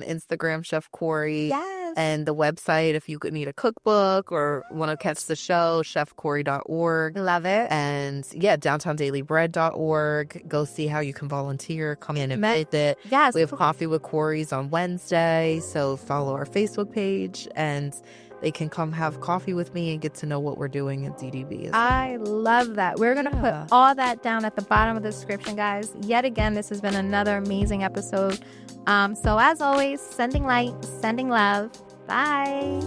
Instagram, Chef Corrie. Yes. And the website, if you need a cookbook or want to catch the show, chefcorrie.org. Love it. And yeah, downtowndailyBread.org. Go see how you can volunteer, come in and visit. Yes. We have Coffee with Corrie's on Wednesday, so follow our Facebook page and they can come have coffee with me and get to know what we're doing at DDB. I love that. We're going to put all that down at the bottom of the description, guys. Yet again, this has been another amazing episode So as always, sending light, sending love. Bye.